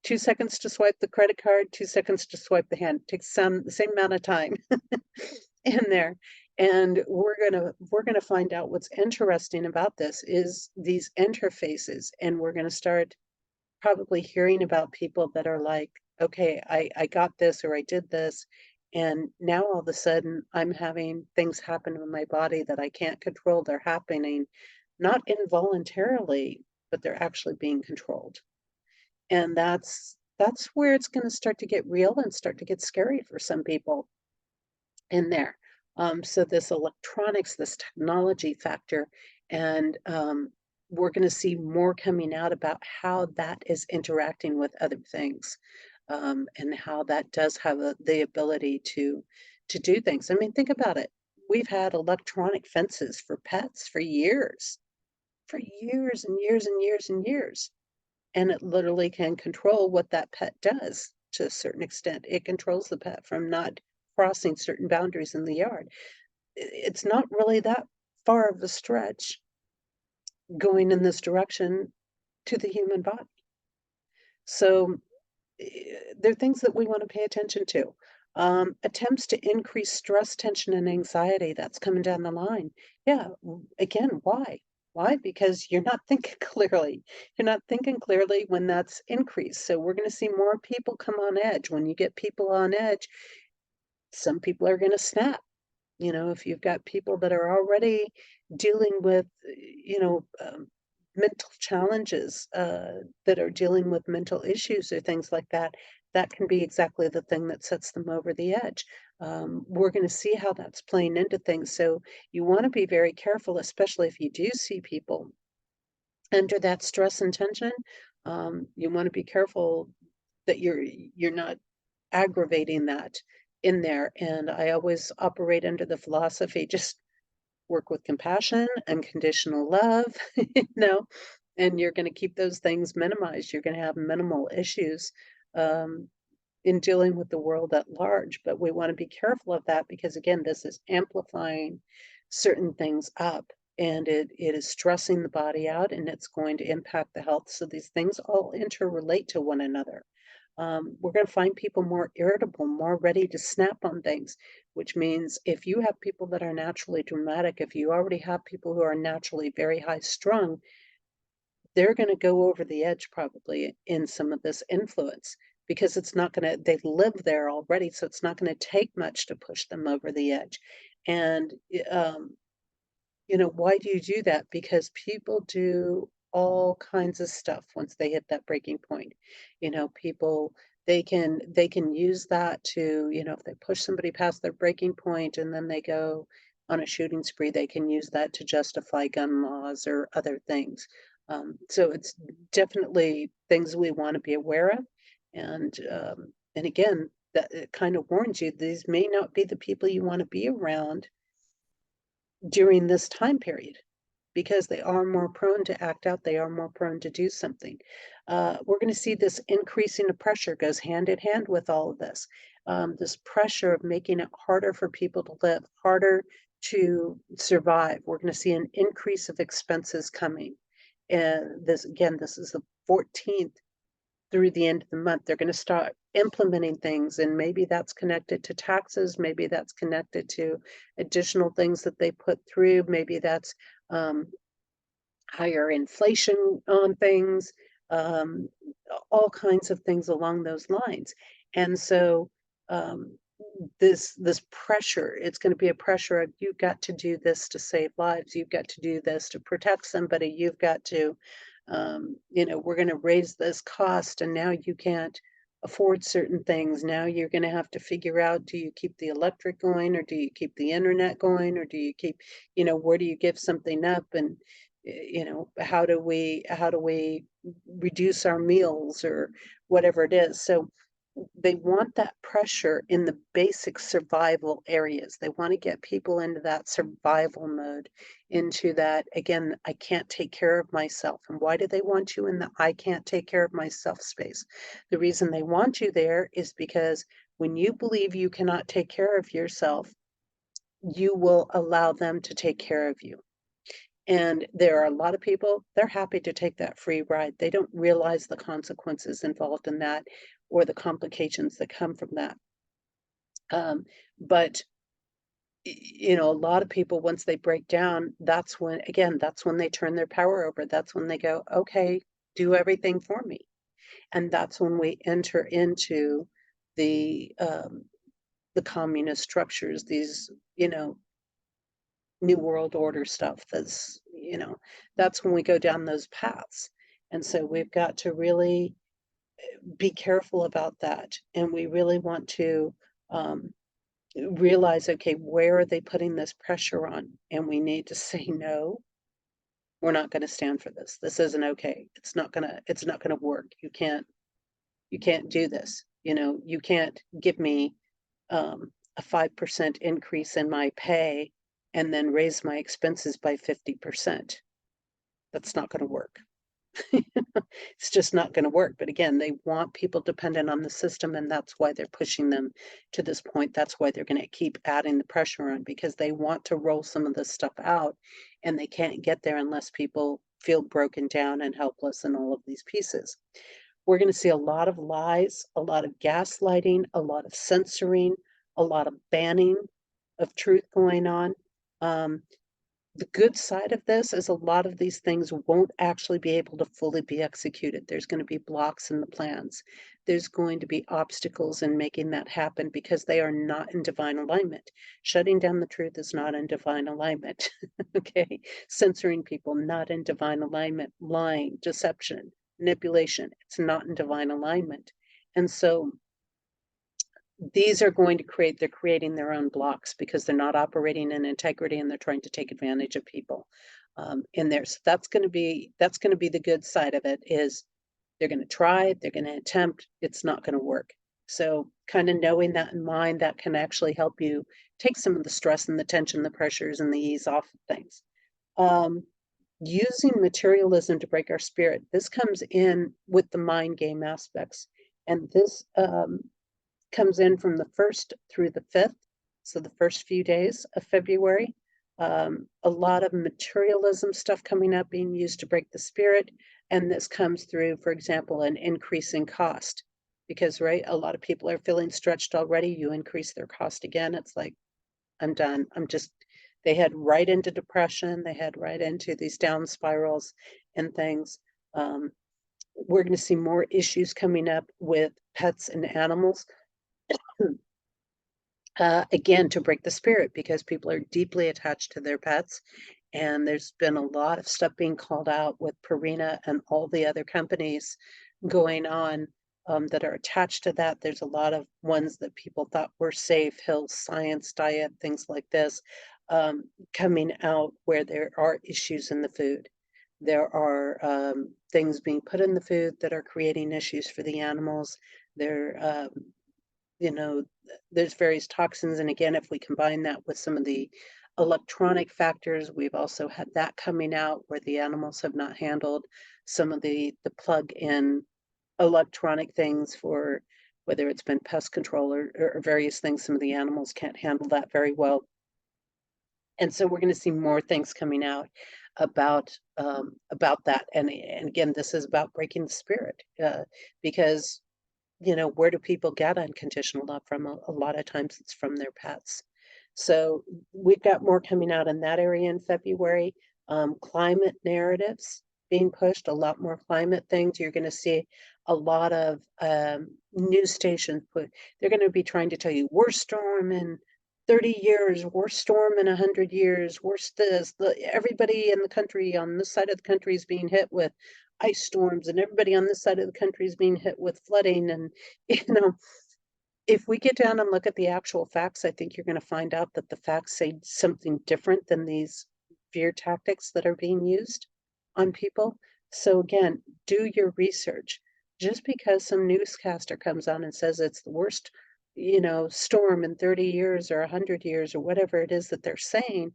2 seconds to swipe the credit card, 2 seconds to swipe the hand. Takes the same amount of time in there. And we're gonna find out what's interesting about this is these interfaces, and we're gonna start probably hearing about people that are like, okay, I got this or I did this, and now all of a sudden I'm having things happen in my body that I can't control. They're happening not involuntarily, but they're actually being controlled. And that's where it's going to start to get real and start to get scary for some people in there. So this electronics, this technology factor, and we're going to see more coming out about how that is interacting with other things, and how that does have the ability to do things. I mean, think about it. We've had electronic fences for pets for years and years and years and years, and it literally can control what that pet does. to a certain extent. It controls the pet from not crossing certain boundaries in the yard. It's not really that far of a stretch going in this direction to the human body. So there are things that we want to pay attention to. Attempts to increase stress, tension, and anxiety, that's coming down the line. Yeah, again, why? Why? Because you're not thinking clearly. You're not thinking clearly when that's increased. So we're going to see more people come on edge. When you get people on edge, some people are going to snap. If you've got people that are already dealing with, mental challenges, that are dealing with mental issues or things like that, that can be exactly the thing that sets them over the edge. We're going to see how that's playing into things. So you want to be very careful, especially if you do see people under that stress and tension. You want to be careful that you're not aggravating that in there. And I always operate under the philosophy, just work with compassion, unconditional love, and you're going to keep those things minimized. You're going to have minimal issues um, in dealing with the world at large. But we want to be careful of that because, again, this is amplifying certain things up and it is stressing the body out and it's going to impact the health. So these things all interrelate to one another. We're going to find people more irritable, more ready to snap on things, which means if you have people that are naturally dramatic, if you already have people who are naturally very high strung, they're going to go over the edge probably in some of this influence because it's not going to, they live there already, so it's not going to take much to push them over the edge. And why do you do that? Because people do all kinds of stuff once they hit that breaking point. People, they can use that to, if they push somebody past their breaking point and then they go on a shooting spree, they can use that to justify gun laws or other things. So it's definitely things we want to be aware of. And again, that it kind of warns you, these may not be the people you want to be around during this time period because they are more prone to act out, they are more prone to do something. We're going to see this increasing of pressure goes hand in hand with all of this. This pressure of making it harder for people to live, harder to survive. We're going to see an increase of expenses coming. And this is the 14th through the end of the month. They're going to start implementing things, and maybe that's connected to taxes, maybe that's connected to additional things that they put through, maybe that's um, higher inflation on things, um, all kinds of things along those lines. And so um, this pressure, it's going to be a pressure of you've got to do this to save lives, you've got to do this to protect somebody, you've got to we're going to raise this cost and now you can't afford certain things. Now you're going to have to figure out, do you keep the electric going or do you keep the internet going or do you keep, where do you give something up? And how do we reduce our meals or whatever it is. So they want that pressure in the basic survival areas. They want to get people into that survival mode, into that, again, I can't take care of myself. And why do they want you in the I can't take care of myself space? The reason they want you there is because when you believe you cannot take care of yourself, you will allow them to take care of you. And there are a lot of people, they're happy to take that free ride. They don't realize the consequences involved in that or the complications that come from that. But a lot of people, once they break down, that's when they turn their power over. That's when they go, okay, do everything for me. And that's when we enter into the communist structures, these, New World Order stuff. That's when we go down those paths. And so we've got to really be careful about that. And we really want to realize, okay, where are they putting this pressure on? And we need to say, no, we're not going to stand for this. This isn't okay. It's not gonna work. You can't do this. You can't give me a 5% increase in my pay and then raise my expenses by 50%. That's not going to work. It's just not gonna work, but again, they want people dependent on the system, and that's why they're pushing them to this point. That's why they're gonna keep adding the pressure on, because they want to roll some of this stuff out, and they can't get there unless people feel broken down and helpless and all of these pieces. We're gonna see a lot of lies, a lot of gaslighting, a lot of censoring, a lot of banning of truth going on. Um, the good side of this is a lot of these things won't actually be able to fully be executed. There's going to be blocks in the plans. There's going to be obstacles in making that happen because they are not in divine alignment. Shutting down the truth is not in divine alignment. Okay. Censoring people, not in divine alignment. Lying, deception, manipulation, it's not in divine alignment. And so these are going to they're creating their own blocks because they're not operating in integrity and they're trying to take advantage of people in there. So that's going to be the good side of it is they're going to try, they're going to attempt, it's not going to work. So kind of knowing that in mind, that can actually help you take some of the stress and the tension, the pressures and the ease off of things. Um, Using materialism to break our spirit. This comes in with the mind game aspects. And this comes in from the 1st through the 5th, so the first few days of February. A lot of materialism stuff coming up being used to break the spirit. And this comes through, for example, an increase in cost. Because, right, a lot of people are feeling stretched already. You increase their cost again. It's like, I'm done. They head right into depression. They head right into these down spirals and things. We're going to see more issues coming up with pets and animals. Again, to break the spirit because people are deeply attached to their pets. And there's been a lot of stuff being called out with Purina and all the other companies going on that are attached to that. There's a lot of ones that people thought were safe, Hills Science Diet, things like this, coming out where there are issues in the food. There are things being put in the food that are creating issues for the animals. There, you know, there's various toxins. And again, if we combine that with some of the electronic factors, we've also had that coming out where the animals have not handled some of the plug-in electronic things for whether it's been pest control or various things. Some of the animals can't handle that very well. And so we're going to see more things coming out about that. And again, this is about breaking the spirit because where do people get unconditional love from? A lot of times it's from their pets. So we've got more coming out in that area in February. Climate narratives being pushed, a lot more climate things. You're going to see a lot of news stations they're going to be trying to tell you, worst storm in 30 years, worst storm in 100 years, worst this. Everybody in the country on this side of the country is being hit with ice storms and everybody on this side of the country is being hit with flooding. And, if we get down and look at the actual facts, I think you're going to find out that the facts say something different than these fear tactics that are being used on people. So again, do your research. Just because some newscaster comes on and says it's the worst, storm in 30 years or 100 years or whatever it is that they're saying,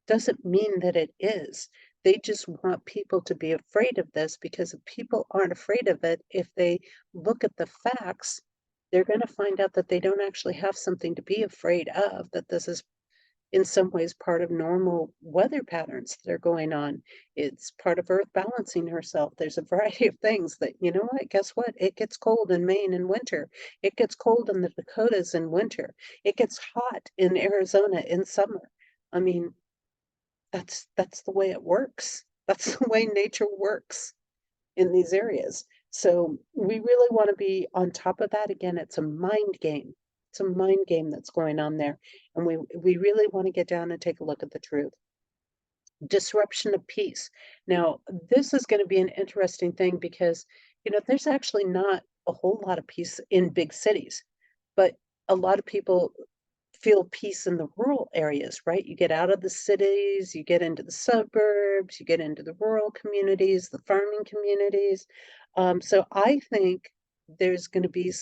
doesn't mean that it is. They just want people to be afraid of this because if people aren't afraid of it, if they look at the facts, they're going to find out that they don't actually have something to be afraid of, that this is in some ways part of normal weather patterns that are going on. It's part of Earth balancing herself. There's a variety of things that, what, guess what? It gets cold in Maine in winter. It gets cold in the Dakotas in winter. It gets hot in Arizona in summer. I mean, that's the way it works. That's the way nature works in these areas. So we really want to be on top of that. Again, it's a mind game. It's a mind game that's going on there. And we really want to get down and take a look at the truth. Disruption of peace. Now, this is going to be an interesting thing because, there's actually not a whole lot of peace in big cities, but a lot of people feel peace in the rural areas, right? You get out of the cities, you get into the suburbs, you get into the rural communities, the farming communities. So I think there's going to be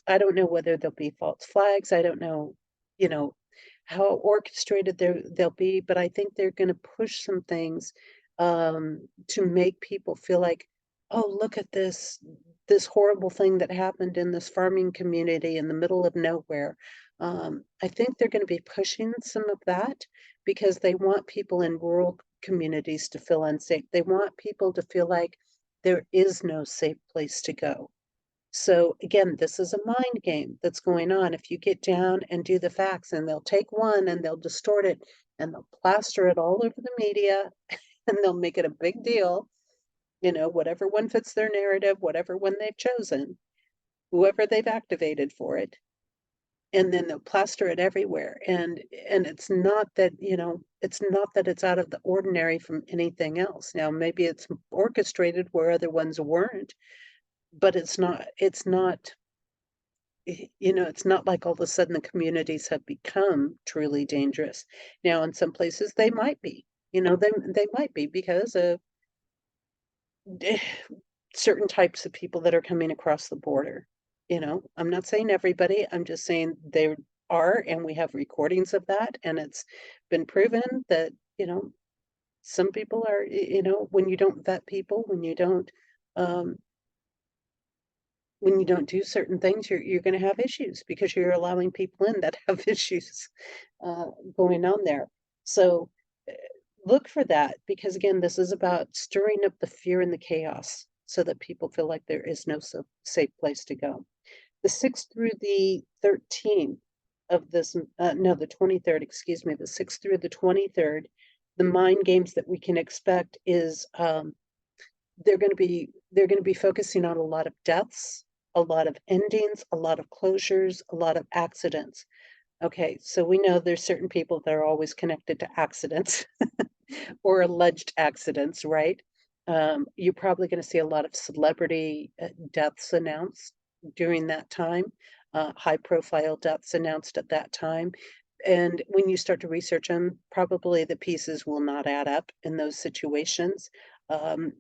I don't know whether there'll be false flags. I don't know, you know, how orchestrated they'll be, but I think they're going to push some things to make people feel like, oh, look at this horrible thing that happened in this farming community in the middle of nowhere. I think they're going to be pushing some of that because they want people in rural communities to feel unsafe. They want people to feel like there is no safe place to go. So again, this is a mind game that's going on. If you get down and do the facts, and they'll take one and they'll distort it and they'll plaster it all over the media and they'll make it a big deal, whatever one fits their narrative, whatever one they've chosen, whoever they've activated for it, and then they'll plaster it everywhere. And it's not that, it's not that it's out of the ordinary from anything else. Now, maybe it's orchestrated where other ones weren't, but it's not like all of a sudden the communities have become truly dangerous. Now, in some places they might be, they might be because of certain types of people that are coming across the border. I'm not saying everybody, I'm just saying there are, and we have recordings of that, and it's been proven that, some people are, when you don't vet people, um, when you don't do certain things, you're going to have issues because you're allowing people in that have issues uh, going on there. So uh, look for that because again, this is about stirring up the fear and the chaos so that people feel like there is no safe place to go. The 6th through the 13th of this, no, the 23rd, excuse me, the 6th through the 23rd, the mind games that we can expect is they're going to be focusing on a lot of deaths, a lot of endings, a lot of closures, a lot of accidents. Okay, so we know there's certain people that are always connected to accidents or alleged accidents, right? You're probably going to see a lot of celebrity deaths announced during that time, high profile deaths announced at that time. And when you start to research them, probably the pieces will not add up in those situations. Um,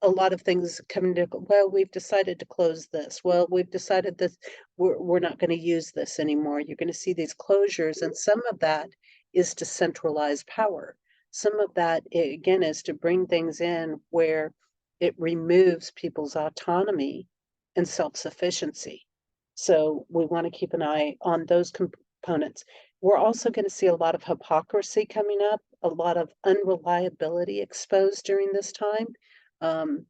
a lot of things come into, well, we've decided to close this. Well, we've decided this, we're not going to use this anymore. You're going to see these closures, and some of that is to centralize power. Some of that, again, is to bring things in where it removes people's autonomy and self-sufficiency. So we want to keep an eye on those components. We're also going to see a lot of hypocrisy coming up, a lot of unreliability exposed during this time. Um,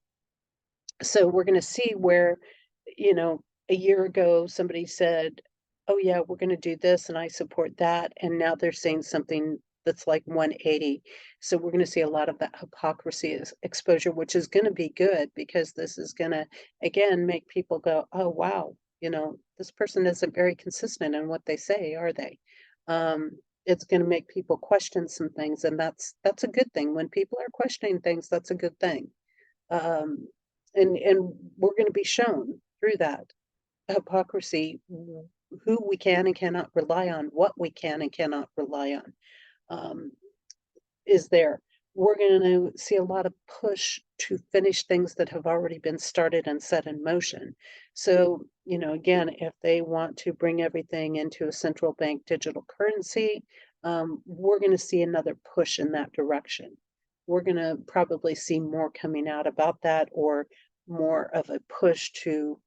so we're going to see where, you know, a year ago somebody said, oh yeah, we're going to do this and I support that. And now they're saying something that's like 180. So we're going to see a lot of that hypocrisy exposure, which is going to be good because this is going to, again, make people go, oh, wow, this person isn't very consistent in what they say, are they? Um, it's going to make people question some things. And that's a good thing. When people are questioning things, that's a good thing. Um, and we're going to be shown through that hypocrisy who we can and cannot rely on, what we can and cannot rely on, um, is there. We're going to see a lot of push to finish things that have already been started and set in motion. So, again, if they want to bring everything into a central bank digital currency, we're going to see another push in that direction. We're going to probably see more coming out about that, or more of a push to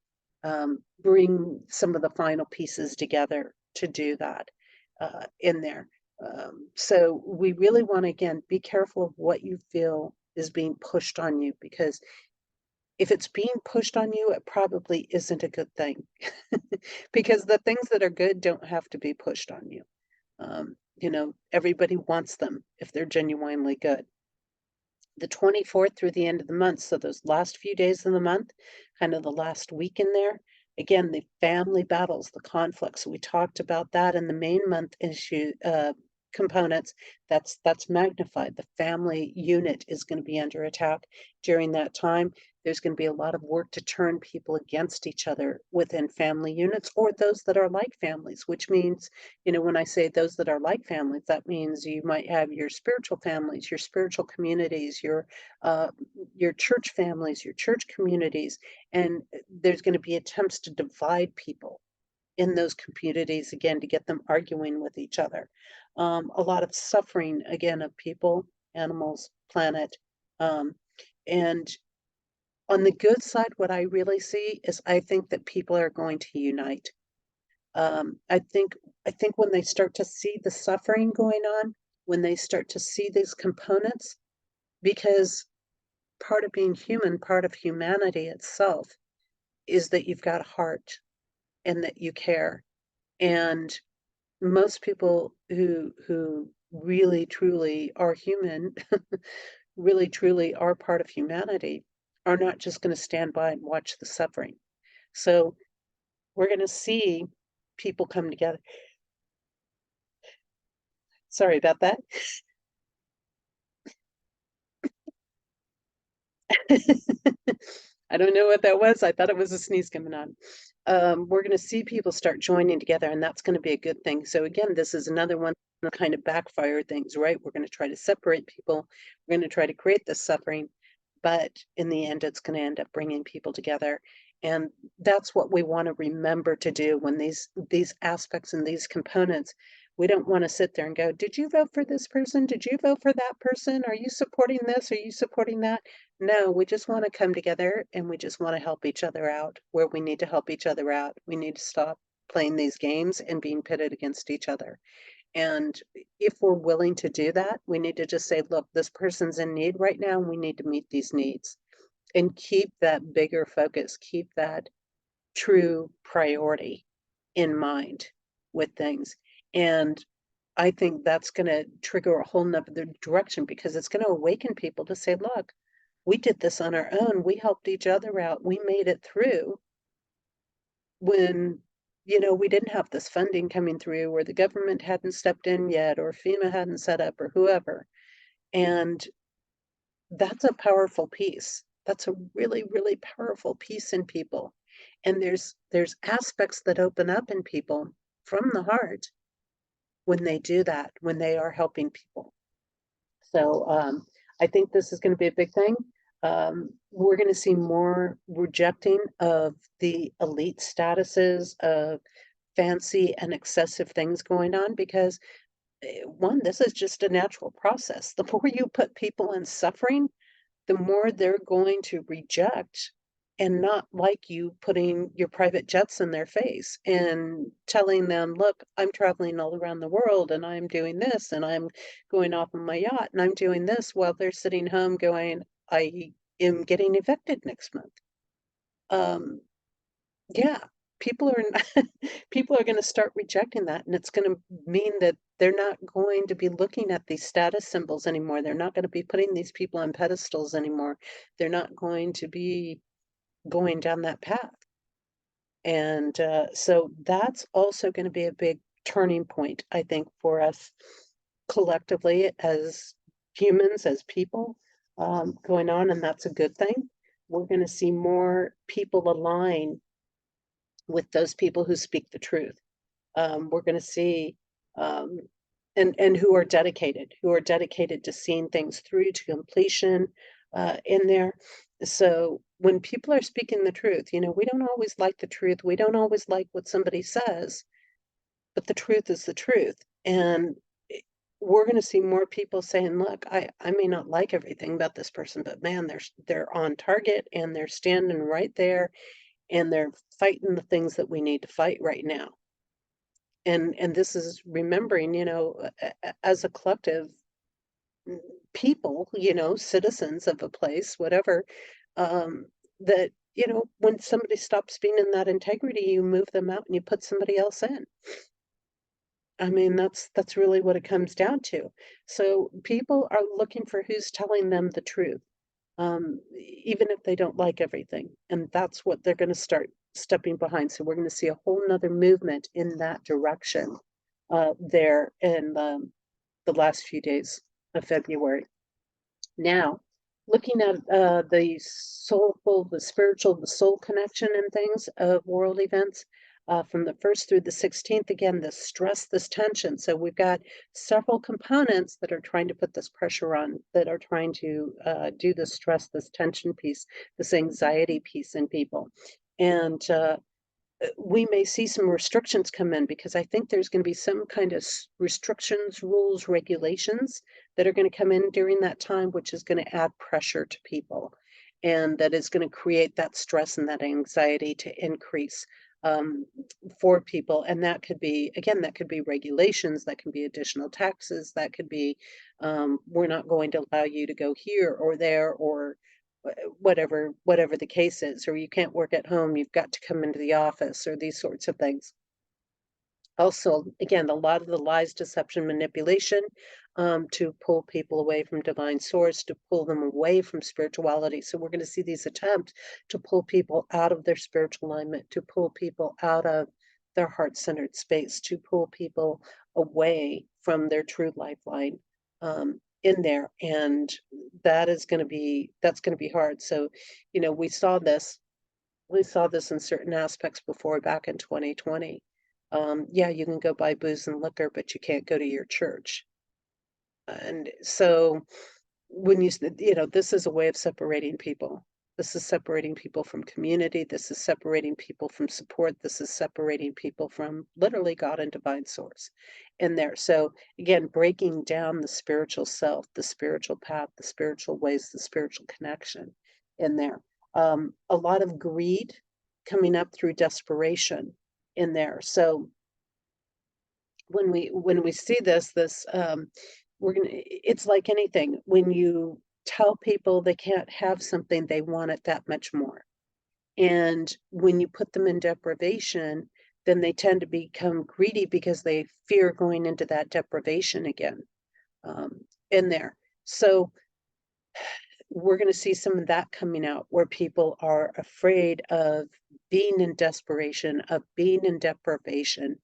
bring some of the final pieces together to do that in there. So we really want to, again, be careful of what you feel is being pushed on you, because if it's being pushed on you, it probably isn't a good thing. Because the things that are good don't have to be pushed on you. Everybody wants them if they're genuinely good. The 24th through the end of the month, so those last few days of the month, kind of the last week in there, again, the family battles, the conflicts. We talked about that in the main month issue components. That's magnified. The family unit is going to be under attack during that time. There's going to be a lot of work to turn people against each other within family units, or those that are like families, which means, when I say those that are like families, that means you might have your spiritual families, your spiritual communities, your church families, your church communities, and there's going to be attempts to divide people in those communities, again, to get them arguing with each other. A lot of suffering, again, of people, animals, planet, And on the good side, what I really see is I think that people are going to unite. Um, I think I think when they start to see the suffering going on, when they start to see these components, because part of being human, part of humanity itself is that you've got a heart and that you care. And most people who really truly are human, really truly are part of humanity, are not just going to stand by and watch the suffering. So we're going to see people come together. Sorry about that. I don't know what that was. I thought it was a sneeze coming on. We're going to see people start joining together, and that's going to be a good thing. So again, this is another one of the kind of backfire things, right? We're going to try to separate people. We're going to try to create this suffering, but in the end, it's going to end up bringing people together. And that's what we want to remember to do when these aspects and these components. We don't want to sit there and go, did you vote for this person? Did you vote for that person? Are you supporting this? Are you supporting that? No, we just want to come together and we just want to help each other out where we need to help each other out. We need to stop playing these games and being pitted against each other. And if we're willing to do that, we need to just say, look, this person's in need right now, and we need to meet these needs and keep that bigger focus, keep that true priority in mind with things. And I think that's going to trigger a whole nother direction because it's going to awaken people to say, look, we did this on our own. We helped each other out. We made it through when, we didn't have this funding coming through or the government hadn't stepped in yet or FEMA hadn't set up or whoever. And that's a powerful piece. That's a really, really powerful piece in people. And there's aspects that open up in people from the heart when they do that, when they are helping people. So I think this is going to be a big thing. We're going to see more rejecting of the elite statuses of fancy and excessive things going on because one, this is just a natural process. The more you put people in suffering, the more they're going to reject and not like you putting your private jets in their face and telling them, look, I'm traveling all around the world and I'm doing this and I'm going off on my yacht and I'm doing this while they're sitting home going, I am getting evicted next month. Yeah, people are people are going to start rejecting that, and it's going to mean that they're not going to be looking at these status symbols anymore. They're not going to be putting these people on pedestals anymore. They're not going to be going down that path. And so that's also going to be a big turning point, I think, for us collectively as humans, as people, going on, and that's a good thing. We're going to see more people align with those people who speak the truth. We're going to see, um, and who are dedicated to seeing things through to completion in there. So when people are speaking the truth, we don't always like the truth. We don't always like what somebody says, but the truth is the truth. And we're going to see more people saying, look, I may not like everything about this person, but man, they're on target and they're standing right there and they're fighting the things that we need to fight right now. And this is remembering, as a collective people, citizens of a place, whatever, um, that, when somebody stops being in that integrity, you move them out and you put somebody else in. I mean, that's really what it comes down to. So people are looking for who's telling them the truth, even if they don't like everything. And that's what they're going to start stepping behind. So we're going to see a whole nother movement in that direction there in the last few days of February. Now, looking at the soulful, the spiritual, the soul connection and things of world events, from the 1st through the 16th, again, this stress, this tension. So we've got several components that are trying to put this pressure on, that are trying to do the stress, this tension piece, this anxiety piece in people. And we may see some restrictions come in because I think there's going to be some kind of restrictions, rules, regulations that are going to come in during that time, which is going to add pressure to people. And that is going to create that stress and that anxiety to increase um, for people. And that could be, again, that could be regulations, that can be additional taxes, that could be we're not going to allow you to go here or there or whatever the case is, or you can't work at home, you've got to come into the office, or these sorts of things. Also, again, a lot of the lies, deception, manipulation to pull people away from divine source, to pull them away from spirituality. So we're going to see these attempts to pull people out of their spiritual alignment, to pull people out of their heart-centered space, to pull people away from their true lifeline in there. And that's going to be hard. So, we saw this in certain aspects before back in 2020. Yeah, you can go buy booze and liquor, but you can't go to your church. And so this is a way of separating people. This is separating people from community. This is separating people from support. This is separating people from literally God and divine source in there. So again, breaking down the spiritual self, the spiritual path, the spiritual ways, the spiritual connection in there. A lot of greed coming up through desperation in there. So when we see this it's like anything. When you tell people they can't have something, they want it that much more. And when you put them in deprivation, then they tend to become greedy because they fear going into that deprivation again um, in there. So we're going to see some of that coming out where people are afraid of being in desperation, of being in deprivation.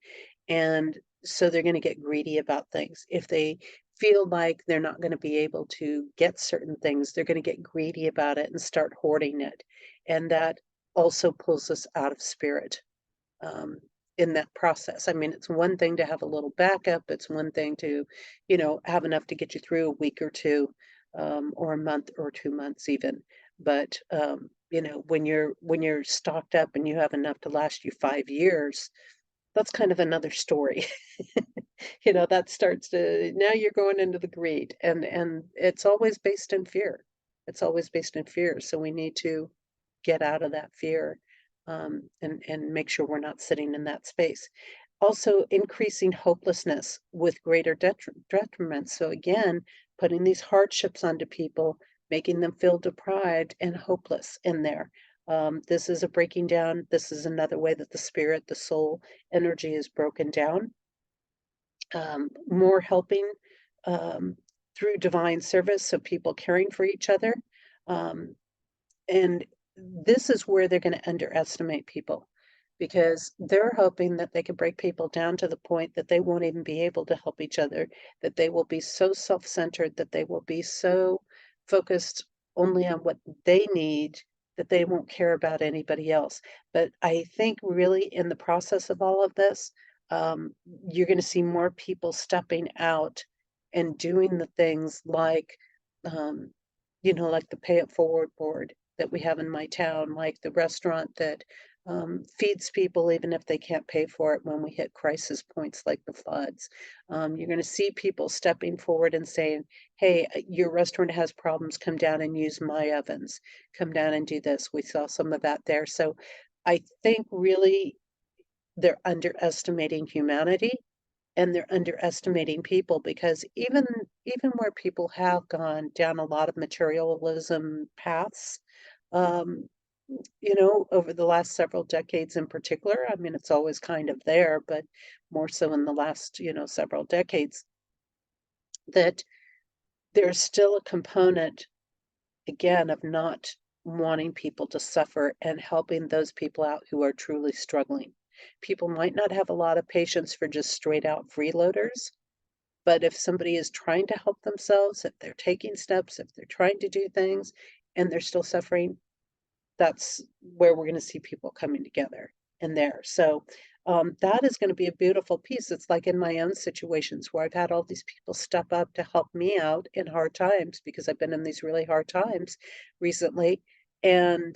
And so they're going to get greedy about things. If they feel like they're not going to be able to get certain things, they're going to get greedy about it and start hoarding it. And that also pulls us out of spirit um, in that process. I mean, it's one thing to have a little backup. It's one thing to, have enough to get you through a week or two, or a month or 2 months even. But when you're stocked up and you have enough to last you 5 years, that's kind of another story. That starts to now you're going into the greed, and it's always based in fear. It's always based in fear. So we need to get out of that fear and make sure we're not sitting in that space. Also, increasing hopelessness with greater detriment. So again, putting these hardships onto people, making them feel deprived and hopeless in there. This is a breaking down. This is another way that the spirit, the soul energy is broken down. More helping um, through divine service, so people caring for each other. Um, and this is where they're going to underestimate people because they're hoping that they can break people down to the point that they won't even be able to help each other, that they will be so self-centered, that they will be so focused only on what they need that they won't care about anybody else. But I think really in the process of all of this, um, you're going to see more people stepping out and doing the things um, like the Pay It Forward board that we have in my town, like the restaurant that feeds people even if they can't pay for it when we hit crisis points like the floods. You're going to see people stepping forward and saying, hey, your restaurant has problems, come down and use my ovens, come down and do this. We saw some of that there. So I think really they're underestimating humanity and they're underestimating people because even where people have gone down a lot of materialism paths, um, over the last several decades in particular, I mean, it's always kind of there, but more so in the last, several decades, that there's still a component, again, of not wanting people to suffer and helping those people out who are truly struggling. People might not have a lot of patience for just straight out freeloaders, but if somebody is trying to help themselves, if they're taking steps, if they're trying to do things and they're still suffering, that's where we're going to see people coming together in there. So that is going to be a beautiful piece. It's like in my own situations where I've had all these people step up to help me out in hard times because I've been in these really hard times recently. And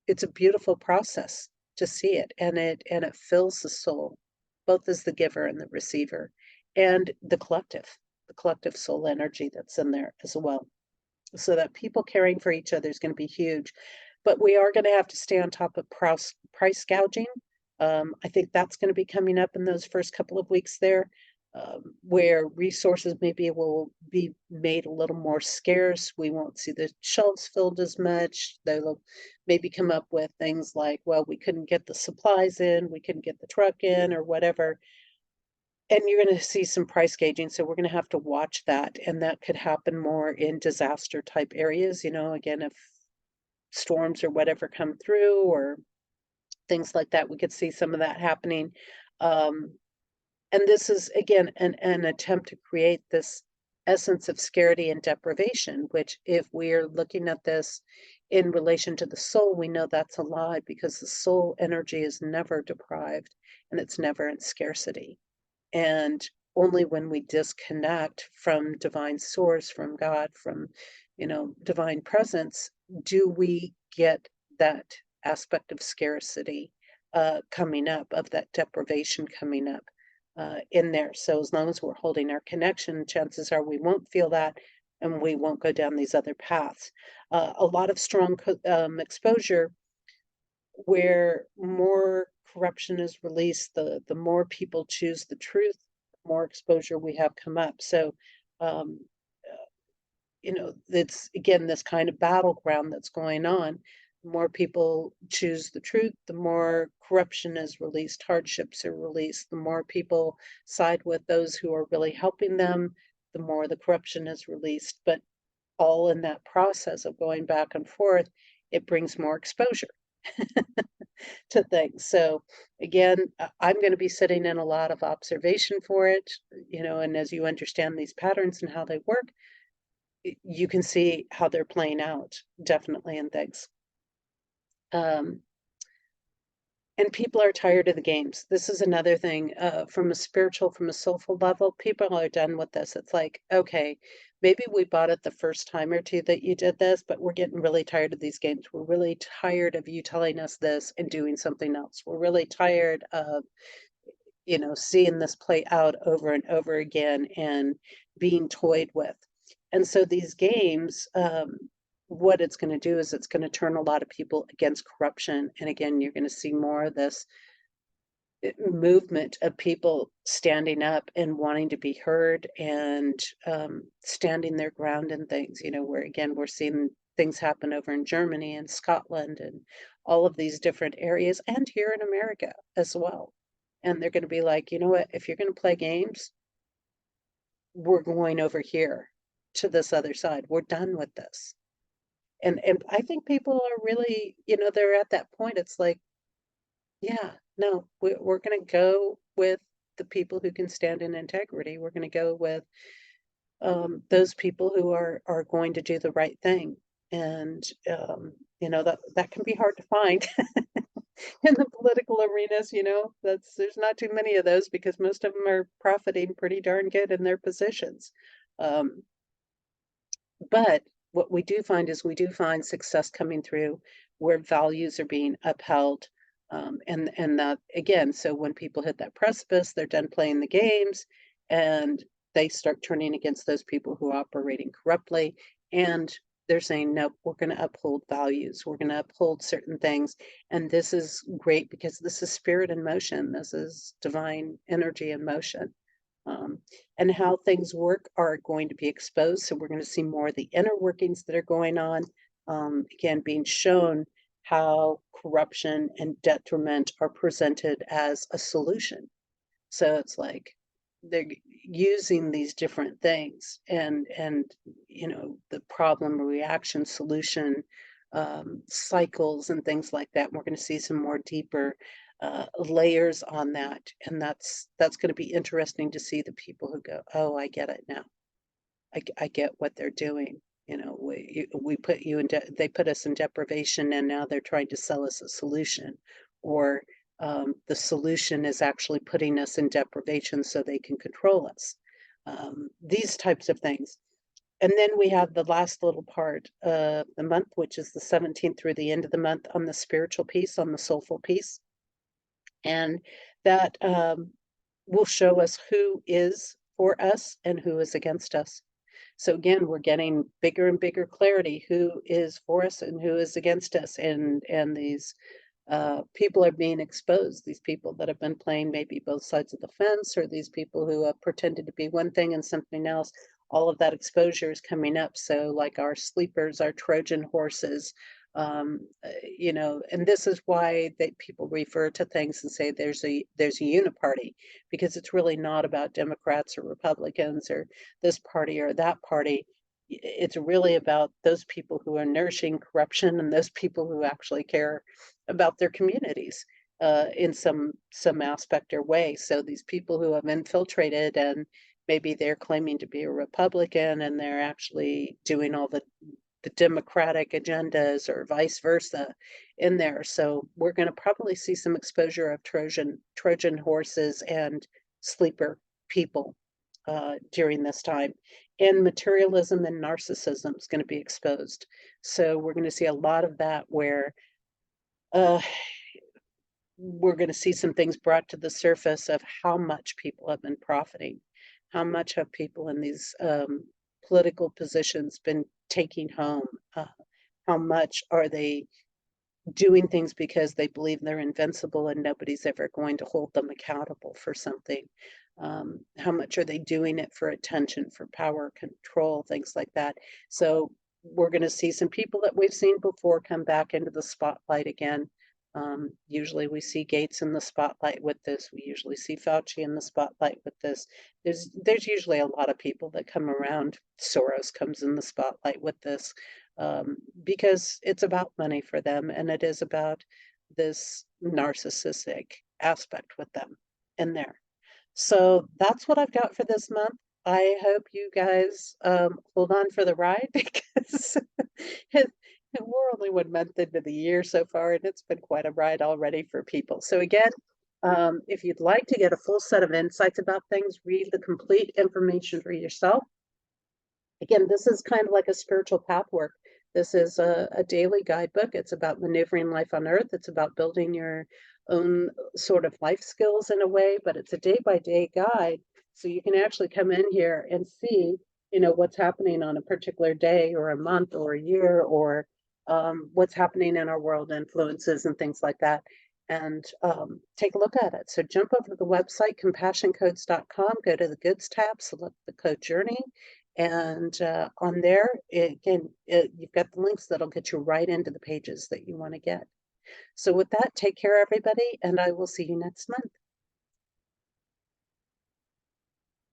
it's a beautiful process. to see it, and it fills the soul, both as the giver and the receiver, and the collective soul energy that's in there as well. So that people caring for each other is gonna be huge. But we are gonna have to stay on top of price gouging. I think that's gonna be coming up in those first couple of weeks there, where resources maybe will be made a little more scarce. We won't see the shelves filled as much. They'll maybe come up with things like, well, we couldn't get the supplies in, we couldn't get the truck in, or whatever. And you're gonna see some price gauging, so we're gonna have to watch that, and that could happen more in disaster type areas, again, if storms or whatever come through or things like that, we could see some of that happening. Um, and this is, again, an attempt to create this essence of scarcity and deprivation, which if we're looking at this in relation to the soul, we know that's a lie because the soul energy is never deprived and it's never in scarcity. And only when we disconnect from divine source, from God, from, divine presence, do we get that aspect of scarcity coming up, of that deprivation coming up in there. So as long as we're holding our connection, chances are we won't feel that and we won't go down these other paths. A lot of strong exposure where more corruption is released, the more people choose the truth, the more exposure we have come up. So, um, it's again this kind of battleground that's going on. The more people choose the truth, the more corruption is released, hardships are released, the more people side with those who are really helping them, the more the corruption is released. But all in that process of going back and forth, it brings more exposure to things. So again, I'm going to be sitting in a lot of observation for it, and as you understand these patterns and how they work, you can see how they're playing out definitely in things. Um, and people are tired of the games. This is another thing, from a soulful level, people are done with this. It's like, okay, maybe we bought it the first time or two that you did this, but we're getting really tired of these games. We're really tired of you telling us this and doing something else. We're really tired of, seeing this play out over and over again and being toyed with. And so these games, what it's going to do is it's going to turn a lot of people against corruption. And again, you're going to see more of this movement of people standing up and wanting to be heard and standing their ground in things, where again, we're seeing things happen over in Germany and Scotland and all of these different areas and here in America as well. And they're going to be like, you know what, if you're going to play games, we're going over here to this other side. We're done with this. And I think people are really, they're at that point. It's like, yeah, no, we're going to go with the people who can stand in integrity. We're going to go with those people who are going to do the right thing. And that can be hard to find in the political arenas. There's not too many of those because most of them are profiting pretty darn good in their positions. Um, but what we do find is we do find success coming through where values are being upheld. And that again, so when people hit that precipice, they're done playing the games and they start turning against those people who are operating corruptly. And they're saying, nope, we're going to uphold values. We're going to uphold certain things. And this is great because this is spirit in motion. This is divine energy in motion. Um, and how things work are going to be exposed. So we're going to see more of the inner workings that are going on. Again, being shown how corruption and detriment are presented as a solution. So it's like they're using these different things and the problem reaction solution cycles and things like that. We're going to see some more deeper layers on that, and that's going to be interesting to see the people who go, oh, I get it now. I get what they're doing. We put you in they put us in deprivation, and now they're trying to sell us a solution, or the solution is actually putting us in deprivation so they can control us. These types of things. And then we have the last little part of the month, which is the 17th through the end of the month on the spiritual piece, on the soulful piece. And that will show us who is for us and who is against us. So again, we're getting bigger and bigger clarity who is for us and who is against us, and these people are being exposed. These people that have been playing maybe both sides of the fence, or these people who have pretended to be one thing and something else. All of that exposure is coming up. So, like our sleepers, our Trojan horses, and this is why people refer to things and say there's a uniparty, because it's really not about Democrats or Republicans or this party or that party. It's really about those people who are nourishing corruption and those people who actually care about their communities in some aspect or way. So these people who have infiltrated, and maybe they're claiming to be a Republican and they're actually doing all the Democratic agendas, or vice versa, in there. So we're going to probably see some exposure of Trojan horses and sleeper people during this time. And materialism and narcissism is going to be exposed. So we're going to see a lot of that, where uh, we're going to see some things brought to the surface of how much people have been profiting, how much have people in these political positions been taking home, uh, how much are they doing things because they believe they're invincible and nobody's ever going to hold them accountable for something. How much are they doing it for attention, for power, control, things like that. So we're going to see some people that we've seen before come back into the spotlight again. Usually we see Gates in the spotlight with this. We usually see Fauci in the spotlight with this. There's usually a lot of people that come around. Soros comes in the spotlight with this, because it's about money for them, and it is about this narcissistic aspect with them in there. So that's what I've got for this month. I hope you guys hold on for the ride, because it, we're only 1 month into the year so far, and it's been quite a ride already for people. So again, if you'd like to get a full set of insights about things, read the complete information for yourself. Again, this is kind of like a spiritual path work. This is a daily guidebook. It's about maneuvering life on earth. It's about building your own sort of life skills in a way, but it's a day by day guide. So you can actually come in here and see, what's happening on a particular day or a month or a year, or what's happening in our world, influences and things like that. And take a look at it. So jump over to the website, compassioncodes.com, go to the goods tab, select the code journey, and on there, again, you've got the links that'll get you right into the pages that you want to get. So with that, take care, everybody, and I will see you next month.